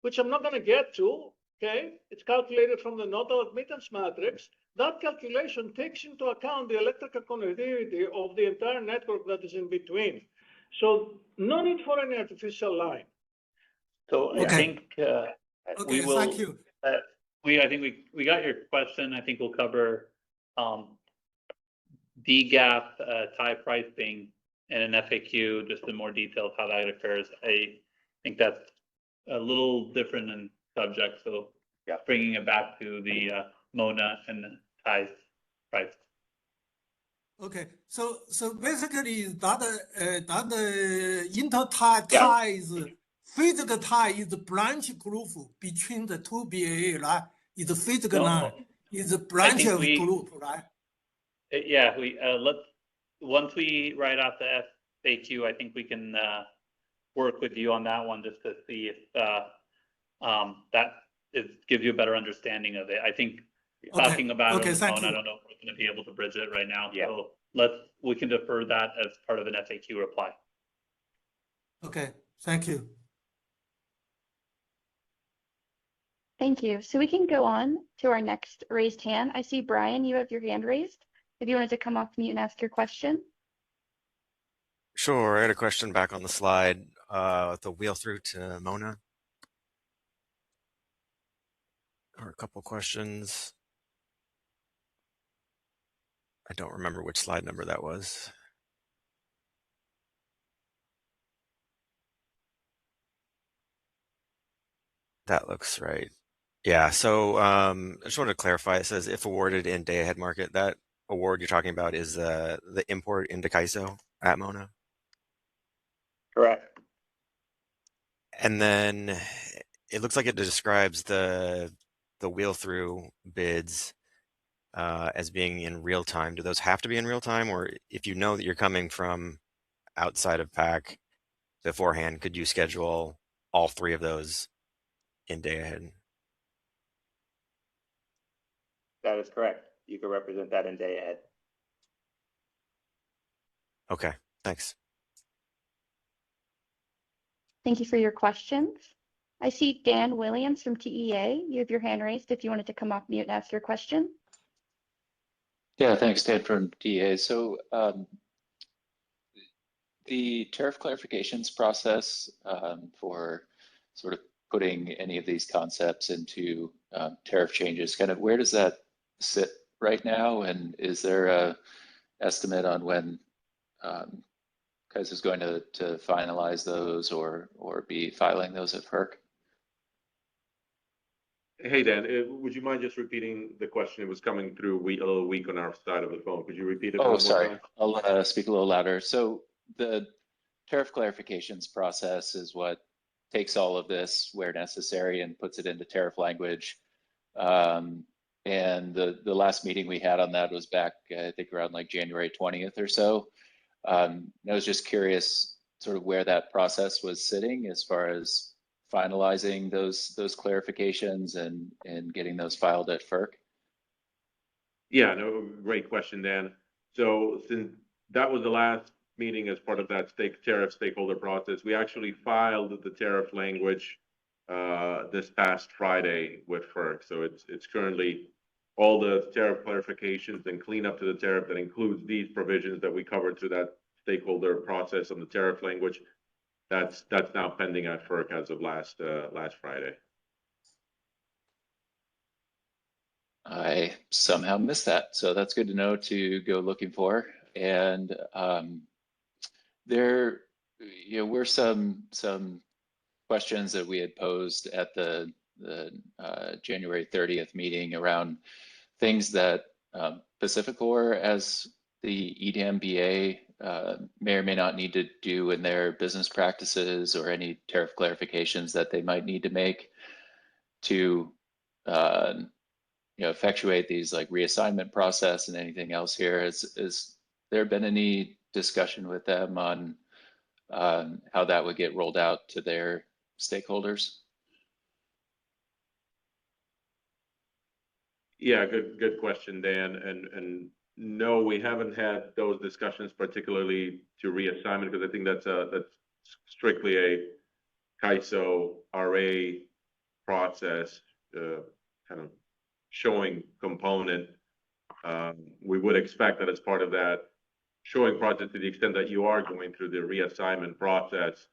which I'm not going to get to, okay? It's calculated from the nodal admittance matrix. That calculation takes into account the electrical conductivity of the entire network that is in between. So no need for any artificial line. So I think we will. Thank you. I think we got your question. I think we'll cover DGAP tie pricing and an FAQ just in more detail of how that occurs. I think that's a little different in subject. So bringing it back to the MONA and the ties price. Okay, so basically that intertie ties, physical tie is the branch group between the two BAA, right? Is the physical line, is the branch of group, right? Yeah, once we write out the FAQ, I think we can work with you on that one just to see if gives you a better understanding of it. I think talking about it on the phone, I don't know if we're going to be able to bridge it right now. Yeah. So we can defer that as part of an FAQ reply. Okay, thank you. Thank you. So we can go on to our next raised hand. I see Brian, you have your hand raised. If you wanted to come off mute and ask your question. Sure, I had a question back on the slide, the wheel through to MONA. Or a couple questions. I don't remember which slide number that was. That looks right. Yeah, so I just wanted to clarify, it says if awarded in day ahead market, that award you're talking about is the import into KAISO at MONA? Correct. And then it looks like it describes the wheel through bids as being in real time. Do those have to be in real time, or if you know that you're coming from outside of PAC beforehand, could you schedule all three of those in day ahead? That is correct. You can represent that in day ahead. Okay, thanks. Thank you for your questions. I see Dan Williams from TEA. You have your hand raised if you wanted to come off mute and ask your question. Yeah, thanks, Dan from TEA. So the tariff clarifications process for sort of putting any of these concepts into tariff changes, kind of where does that sit right now? And is there a estimate on when KAISO is going to finalize those or be filing those at FERC? Hey, Dan, would you mind just repeating the question? It was coming through a little weak on our side of the phone. Could you repeat it? Oh, sorry. I'll speak a little louder. So the tariff clarifications process is what takes all of this where necessary and puts it into tariff language. And the last meeting we had on that was back, I think, around like January 20th or so. I was just curious sort of where that process was sitting as far as finalizing those clarifications and getting those filed at FERC. Yeah, no, great question, Dan. So since that was the last meeting as part of that tariff stakeholder process, we actually filed the tariff language this past Friday with FERC. So it's currently all the tariff clarifications and cleanup to the tariff that includes these provisions that we covered through that stakeholder process on the tariff language. That's now pending at FERC as of last Friday. I somehow missed that, so that's good to know to go looking for. And there, were some questions that we had posed at the January 30th meeting around things that PacifiCorp, as the EDAM BA, may or may not need to do in their business practices, or any tariff clarifications that they might need to make to effectuate these, like reassignment process and anything else here. Has there been any discussion with them on how that would get rolled out to their stakeholders? Yeah, good question, Dan. And no, we haven't had those discussions, particularly to reassignment, because I think that's strictly a CAISO RA process, kind of showing component. We would expect that as part of that showing process, to the extent that you are going through the reassignment process,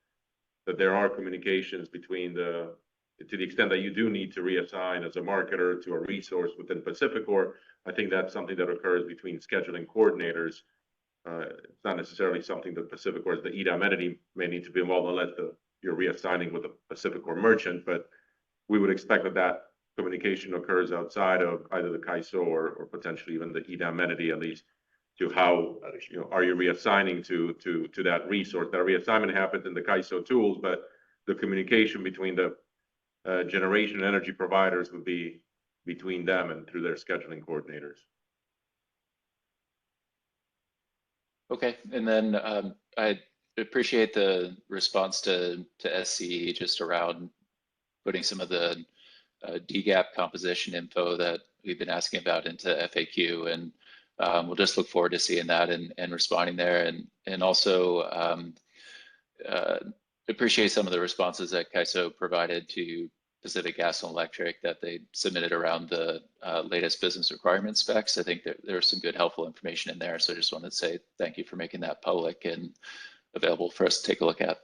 that there are communications between to the extent that you do need to reassign as a marketer to a resource within PacifiCorp. I think that's something that occurs between scheduling coordinators. It's not necessarily something that PacifiCorp, as the EDAM entity, may need to be involved unless you're reassigning with a PacifiCorp merchant. But we would expect that communication occurs outside of either the CAISO or potentially even the EDAM entity, at least, to how are you reassigning to that resource. That reassignment happens in the CAISO tools, but the communication between the generation and energy providers would be between them and through their scheduling coordinators. Okay, and then I appreciate the response to SCE just around putting some of the DGAP composition info that we've been asking about into FAQ, and we'll just look forward to seeing that and responding there, and also appreciate some of the responses that CAISO provided to Pacific Gas and Electric that they submitted around the latest business requirement specs. I think there's some good helpful information in there, so I just wanted to say thank you for making that public and available for us to take a look at.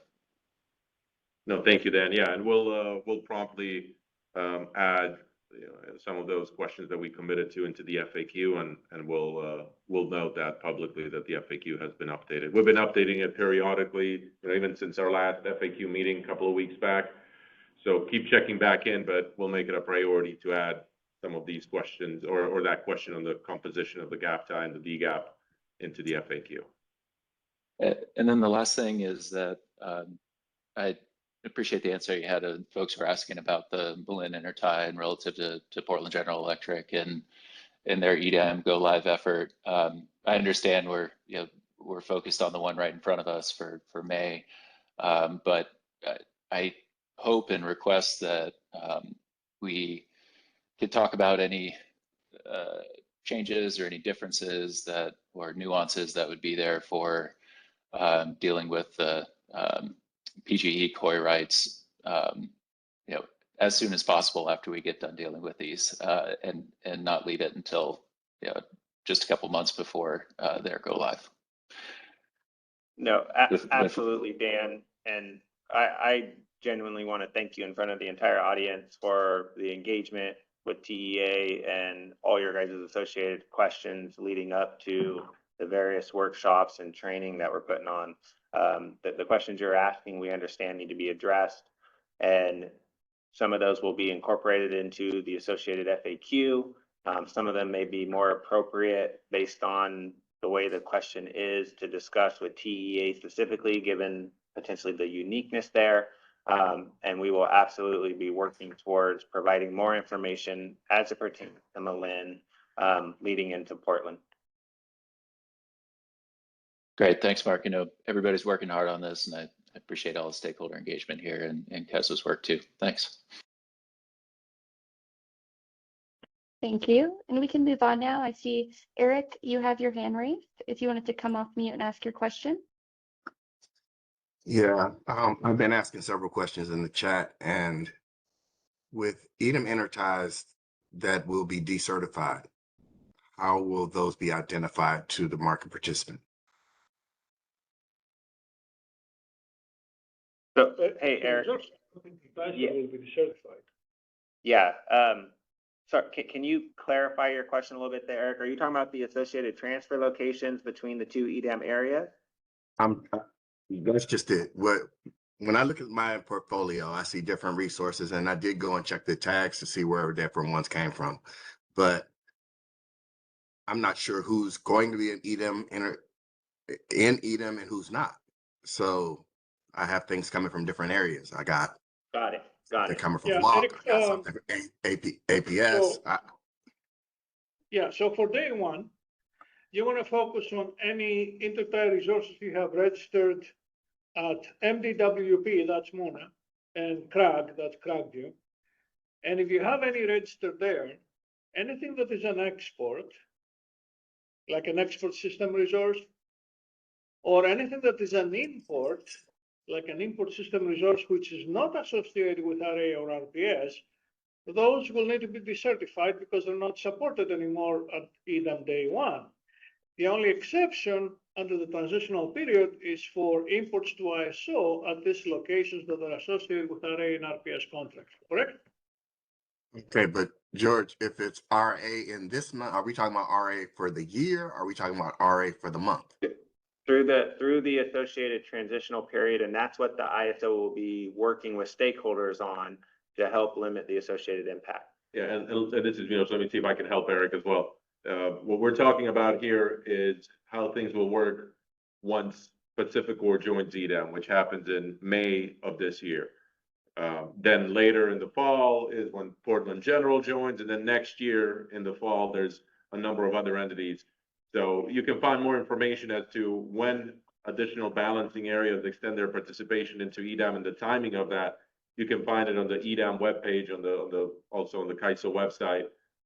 No, thank you, Dan. Yeah, and we'll promptly add some of those questions that we committed to into the FAQ, and we'll note that publicly that the FAQ has been updated. We've been updating it periodically, even since our last FAQ meeting a couple of weeks back. So keep checking back in, but we'll make it a priority to add some of these questions or that question on the composition of the gap tie and the DGAP into the FAQ. And then the last thing is that I appreciate the answer you had. Folks who are asking about the Malin Intertie and relative to Portland General Electric and their EDAM go live effort. I understand we're focused on the one right in front of us for May, but I hope and request that we could talk about any changes or any differences that or nuances that would be there for dealing with the PGE COI rights, as soon as possible after we get done dealing with these, and not leave it until just a couple months before their go live. No, absolutely, Dan, and I genuinely want to thank you in front of the entire audience for the engagement with TEA and all your guys' associated questions leading up to the various workshops and training that we're putting on. The questions you're asking, we understand, need to be addressed, and some of those will be incorporated into the associated FAQ. Some of them may be more appropriate based on the way the question is to discuss with TEA specifically, given potentially the uniqueness there. And we will absolutely be working towards providing more information as it pertains to Malin leading into Portland. Great, thanks, Mark. Everybody's working hard on this, and I appreciate all the stakeholder engagement here and CAISO's work too. Thanks. Thank you. And we can move on now. I see, Eric, you have your hand raised. If you wanted to come off mute and ask your question. Yeah, I've been asking several questions in the chat, and with EDAM Intertie's that will be decertified? How will those be identified to the market participant? So, hey, Eric. Yeah. Will be certified. Yeah. Sorry, can you clarify your question a little bit there, Eric? Are you talking about the associated transfer locations between the two EDAM areas? That's just it. When I look at my portfolio, I see different resources, and I did go and check the tags to see where different ones came from, but I'm not sure who's going to be in EDAM in EDAM and who's not. So I have things coming from different areas. I got it. They're coming from Walk. Eric, I got something from APS. So for day one, you want to focus on any intertie resources you have registered at MDWP, that's Mona, and CRAG, that's CRAGView. And if you have any registered there, anything that is an export, like an export system resource, or anything that is an import, like an import system resource which is not associated with RA or RPS, those will need to be decertified because they're not supported anymore at EDAM day one. The only exception under the transitional period is for imports to ISO at these locations that are associated with RA and RPS contracts, correct? Okay, but George, if it's RA in this month, are we talking about RA for the year? Or are we talking about RA for the month? Through the associated transitional period, and that's what the ISO will be working with stakeholders on to help limit the associated impact. Yeah, and this is, so let me see if I can help Eric as well. What we're talking about here is how things will work once PacifiCorp joins EDAM, which happens in May of this year. Then later in the fall is when Portland General joins, and then next year in the fall, there's a number of other entities. So you can find more information as to when additional balancing areas extend their participation into EDAM and the timing of that. You can find it on the EDAM webpage, also on the CAISO website.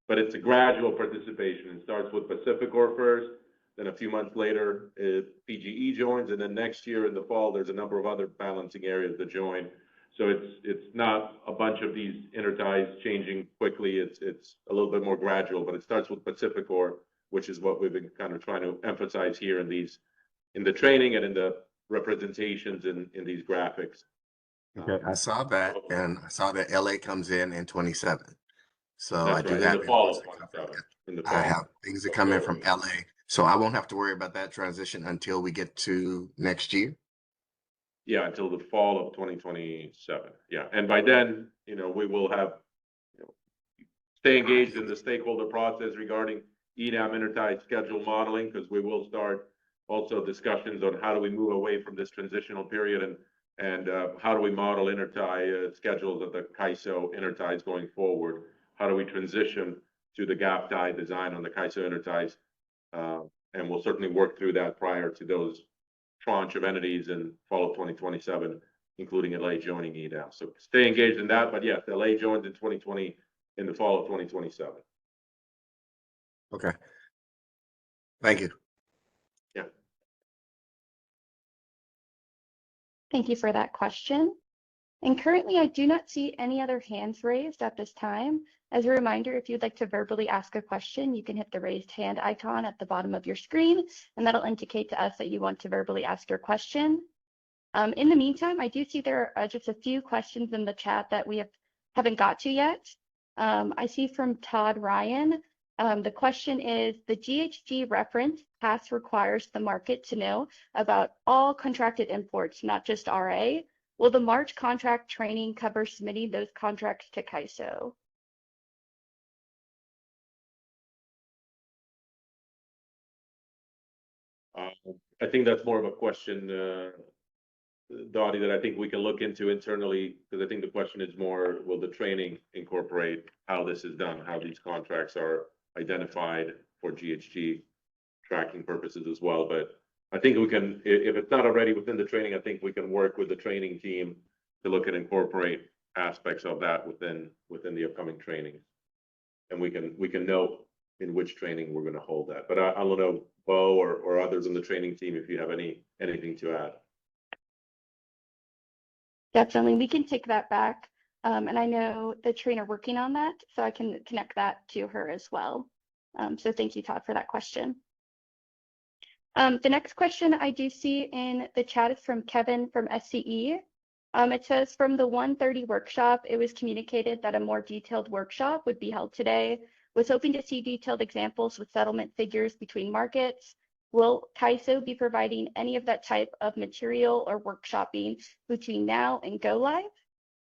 But it's a gradual participation. It starts with PacifiCorp first, then a few months later, PGE joins, and then next year in the fall, there's a number of other balancing areas that join. So it's not a bunch of these interties changing quickly. It's a little bit more gradual, but it starts with PacifiCorp, which is what we've been kind of trying to emphasize here in the training and in the representations in these graphics. Okay, I saw that, and I saw that LA comes in 27. So I do right, have in the fall of 27. In the fall. I have things that come in from LA, so I won't have to worry about that transition until we get to next year. Yeah, until the fall of 2027. Yeah, and by then, we will have stay engaged in the stakeholder process regarding EDAM intertie schedule modeling, because we will start also discussions on how do we move away from this transitional period and how do we model intertie schedules of the CAISO interties going forward? How do we transition to the gap tie design on the CAISO interties? And we'll certainly work through that prior to those tranche of entities in fall of 2027, including LA joining EDAM. So stay engaged in that, but yes, LA joins in the fall of 2027. Okay. Thank you. Yeah. Thank you for that question. And currently, I do not see any other hands raised at this time. As a reminder, if you'd like to verbally ask a question, you can hit the raised hand icon at the bottom of your screen, and that'll indicate to us that you want to verbally ask your question. In the meantime, I do see there are just a few questions in the chat that we haven't got to yet. I see from Todd Ryan, the question is, the GHG reference pass requires the market to know about all contracted imports, not just RA. Will the March contract training cover submitting those contracts to CAISO? I think that's more of a question, Dottie, that I think we can look into internally, because I think the question is more, will the training incorporate how this is done, how these contracts are identified for GHG tracking purposes as well. But I think we can, if it's not already within the training, I think we can work with the training team to look at incorporate aspects of that within the upcoming training. And we can know in which training we're going to hold that. But I don't know, Bo or others in the training team, if you have anything to add. Definitely, we can take that back And I know the trainer working on that, so I can connect that to her as well. So thank you, Todd, for that question. The next question I do see in the chat is from Kevin from SCE. It says, from the 1:30 workshop, it was communicated that a more detailed workshop would be held today. Was hoping to see detailed examples with settlement figures between markets. Will CAISO be providing any of that type of material or workshopping between now and go live?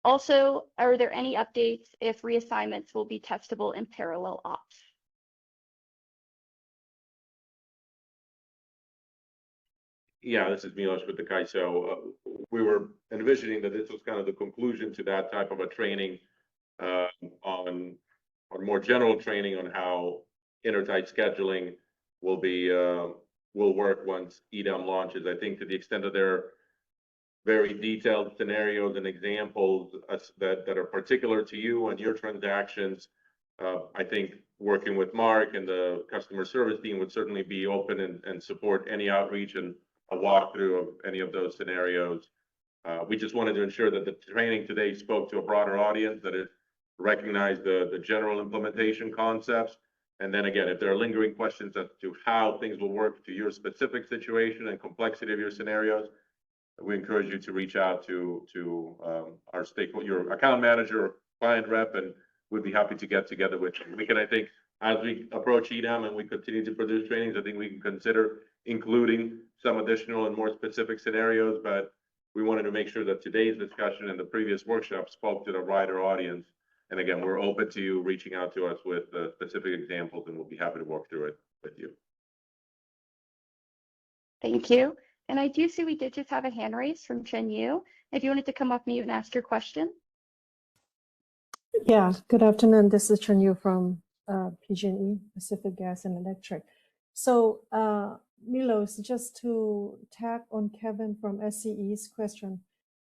Also, are there any updates if reassignments will be testable in parallel ops? Yeah, this is Milos with the CAISO. We were envisioning that this was kind of the conclusion to that type of a training on more general training on how intertie scheduling will work once EDAM launches. I think to the extent that there are very detailed scenarios and examples that are particular to you and your transactions, I think working with Mark and the customer service team would certainly be open and support any outreach and a walkthrough of any of those scenarios. We just wanted to ensure that the training today spoke to a broader audience, that it recognized the general implementation concepts. And then again, if there are lingering questions as to how things will work to your specific situation and complexity of your scenarios, we encourage you to reach out to our stakeholder, your account manager, or client rep, and we'd be happy to get together with you. We can, I think, as we approach EDAM and we continue to produce trainings, I think we can consider including some additional and more specific scenarios, but we wanted to make sure that today's discussion and the previous workshop spoke to the wider audience. And again, we're open to you reaching out to us with specific examples, and we'll be happy to walk through it with you. Thank you. And I do see we did just have a hand raised from Chen Yu. If you wanted to come off mute and ask your question. Yeah, good afternoon. This is Chen Yu from PG&E, Pacific Gas and Electric. So Milos, just to tag on Kevin from SCE's question,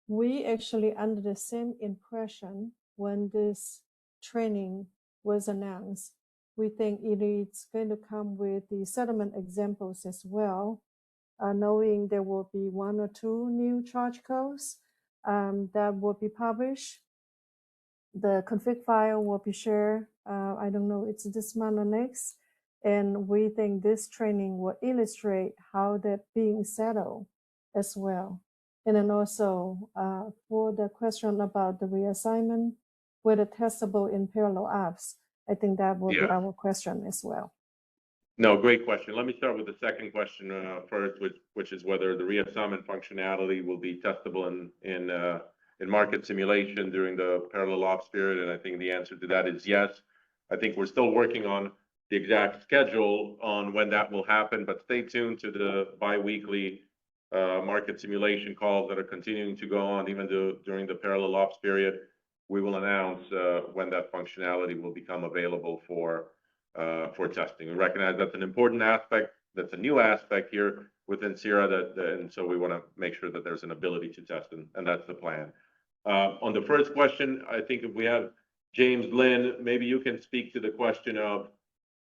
we actually under the same impression when this training was announced. We think it is going to come with the settlement examples as well, knowing there will be 1 or 2 new charge codes that will be published. The config file will be shared. I don't know, it's this month or next. And we think this training will illustrate how that being settled as well. And then also for the question about the reassignment, whether testable in parallel apps, I think that will be our question as well. No, great question. Let me start with the second question first, which is whether the reassignment functionality will be testable in market simulation during the parallel ops period. And I think the answer to that is yes. I think we're still working on the exact schedule on when that will happen, but stay tuned to the bi-weekly market simulation calls that are continuing to go on even during the parallel ops period. We will announce when that functionality will become available for testing. We recognize that's an important aspect, that's a new aspect here within Sierra, and so we want to make sure that there's an ability to test, and that's the plan. On the first question, I think if we have James Lynn, maybe you can speak to the question of,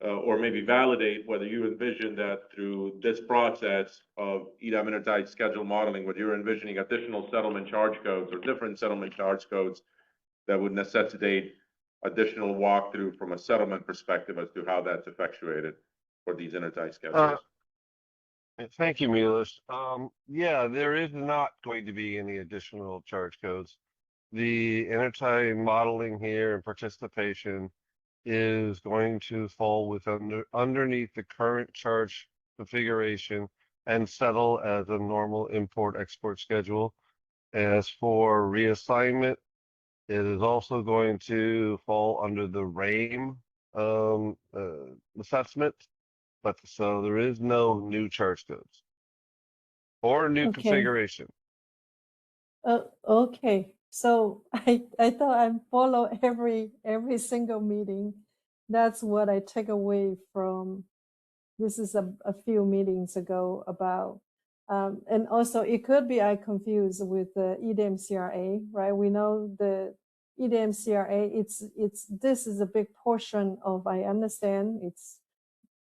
or maybe validate whether you envision that through this process of EDAM Intertie schedule modeling, whether you're envisioning additional settlement charge codes or different settlement charge codes that would necessitate additional walkthrough from a settlement perspective as to how that's effectuated for these intertie schedules. Thank you, Milos. Yeah, there is not going to be any additional charge codes. The intertie modeling here and participation is going to fall with underneath the current charge configuration and settle as a normal import-export schedule. As for reassignment, it is also going to fall under the RAIM assessment, but so there is no new charge codes or new configuration. Okay, so I thought I follow every single meeting. That's what I take away from. This is a few meetings ago about. And also, it could be I confused with the EDAM CRA, right? We know the EDAM CRA. This is a big portion of. I understand it's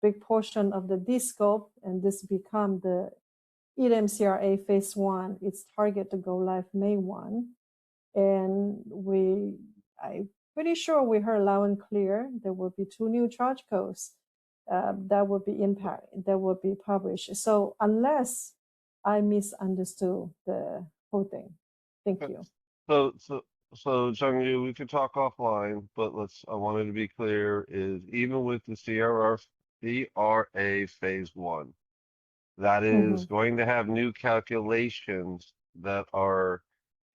big portion of the D scope, and this become the EDAM CRA phase 1. It's target to go live May 1, And I'm pretty sure we heard loud and clear there will be 2 new charge codes that will be published. So unless I misunderstood the whole thing. Thank you. So Jung-Yu, we could talk offline, but I wanted to be clear is even with the CRA phase 1, that is going to have new calculations that are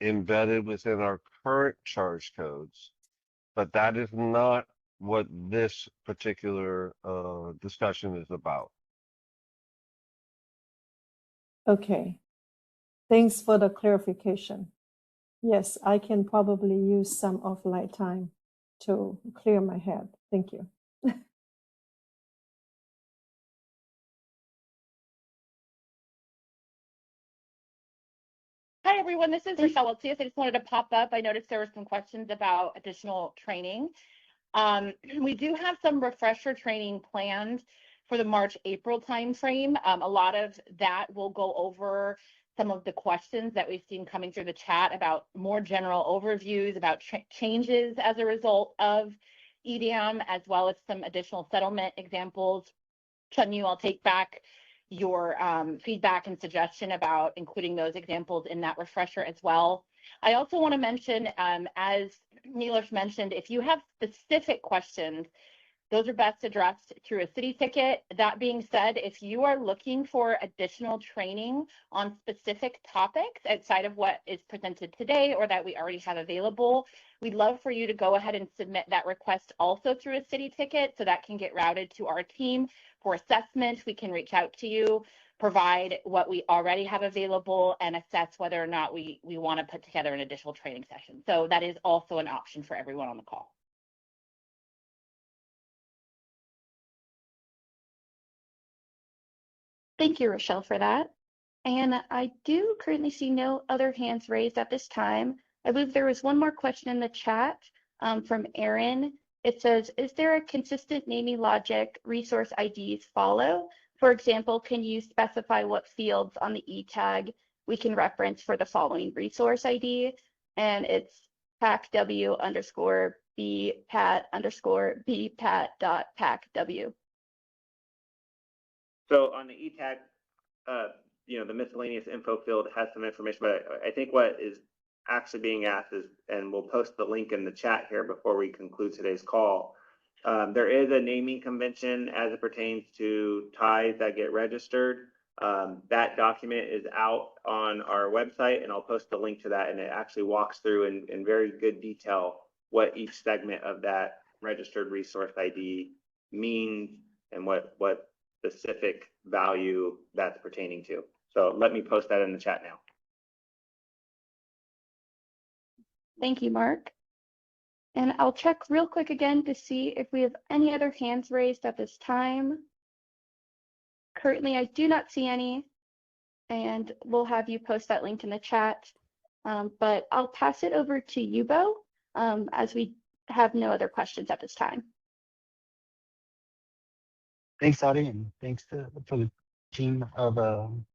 embedded within our current charge codes, but that is not what this particular discussion is about. Okay. Thanks for the clarification. Yes, I can probably use some offline time to clear my head. Thank you. Hi, everyone. This is Rochelle Weltsius. I just wanted to pop up. I noticed there were some questions about additional training. We do have some refresher training planned for the March-April timeframe. A lot of that will go over some of the questions that we've seen coming through the chat about more general overviews about changes as a result of EDAM, as well as some additional settlement examples. Chun-Yu, I'll take back your feedback and suggestion about including those examples in that refresher as well. I also want to mention, as Nilesh mentioned, if you have specific questions, those are best addressed through a city ticket. That being said, if you are looking for additional training on specific topics outside of what is presented today or that we already have available, we'd love for you to go ahead and submit that request also through a city ticket so that can get routed to our team for assessment. We can reach out to you, provide what we already have available, and assess whether or not we want to put together an additional training session. So that is also an option for everyone on the call. Thank you, Rochelle, for that. And I do currently see no other hands raised at this time. I believe there was one more question in the chat from Aaron. It says, is there a consistent naming logic resource IDs follow? For example, can you specify what fields on the E tag we can reference for the following resource ID? And it's pacw_bpat_bpat.pacw. So on the E tag, the miscellaneous info field has some information, but I think what is actually being asked is, and we'll post the link in the chat here before we conclude today's call. There is a naming convention as it pertains to ties that get registered. That document is out on our website, and I'll post the link to that, and it actually walks through in very good detail what each segment of that registered resource ID means and what specific value that's pertaining to. So let me post that in the chat now. Thank you, Mark. And I'll check real quick again to see if we have any other hands raised at this time. Currently, I do not see any, and we'll have you post that link in the chat. But I'll pass it over to you, Bo, as we have no other questions at this time. Thanks, Adi, and thanks for the team of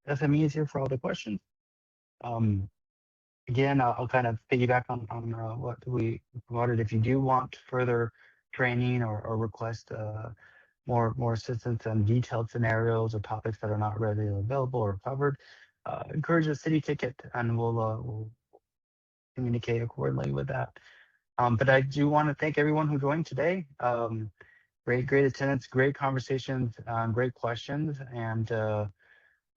SMEs here for all the questions. Again, I'll kind of piggyback on what we provided. If you do want further training or request more assistance on detailed scenarios or topics that are not readily available or covered, encourage a city ticket, and we'll communicate accordingly with that. But I do want to thank everyone who joined today. Great attendance, great conversations, great questions, and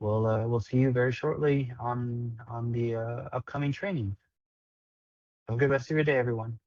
we'll see you very shortly on the upcoming training. Have a good rest of your day, everyone.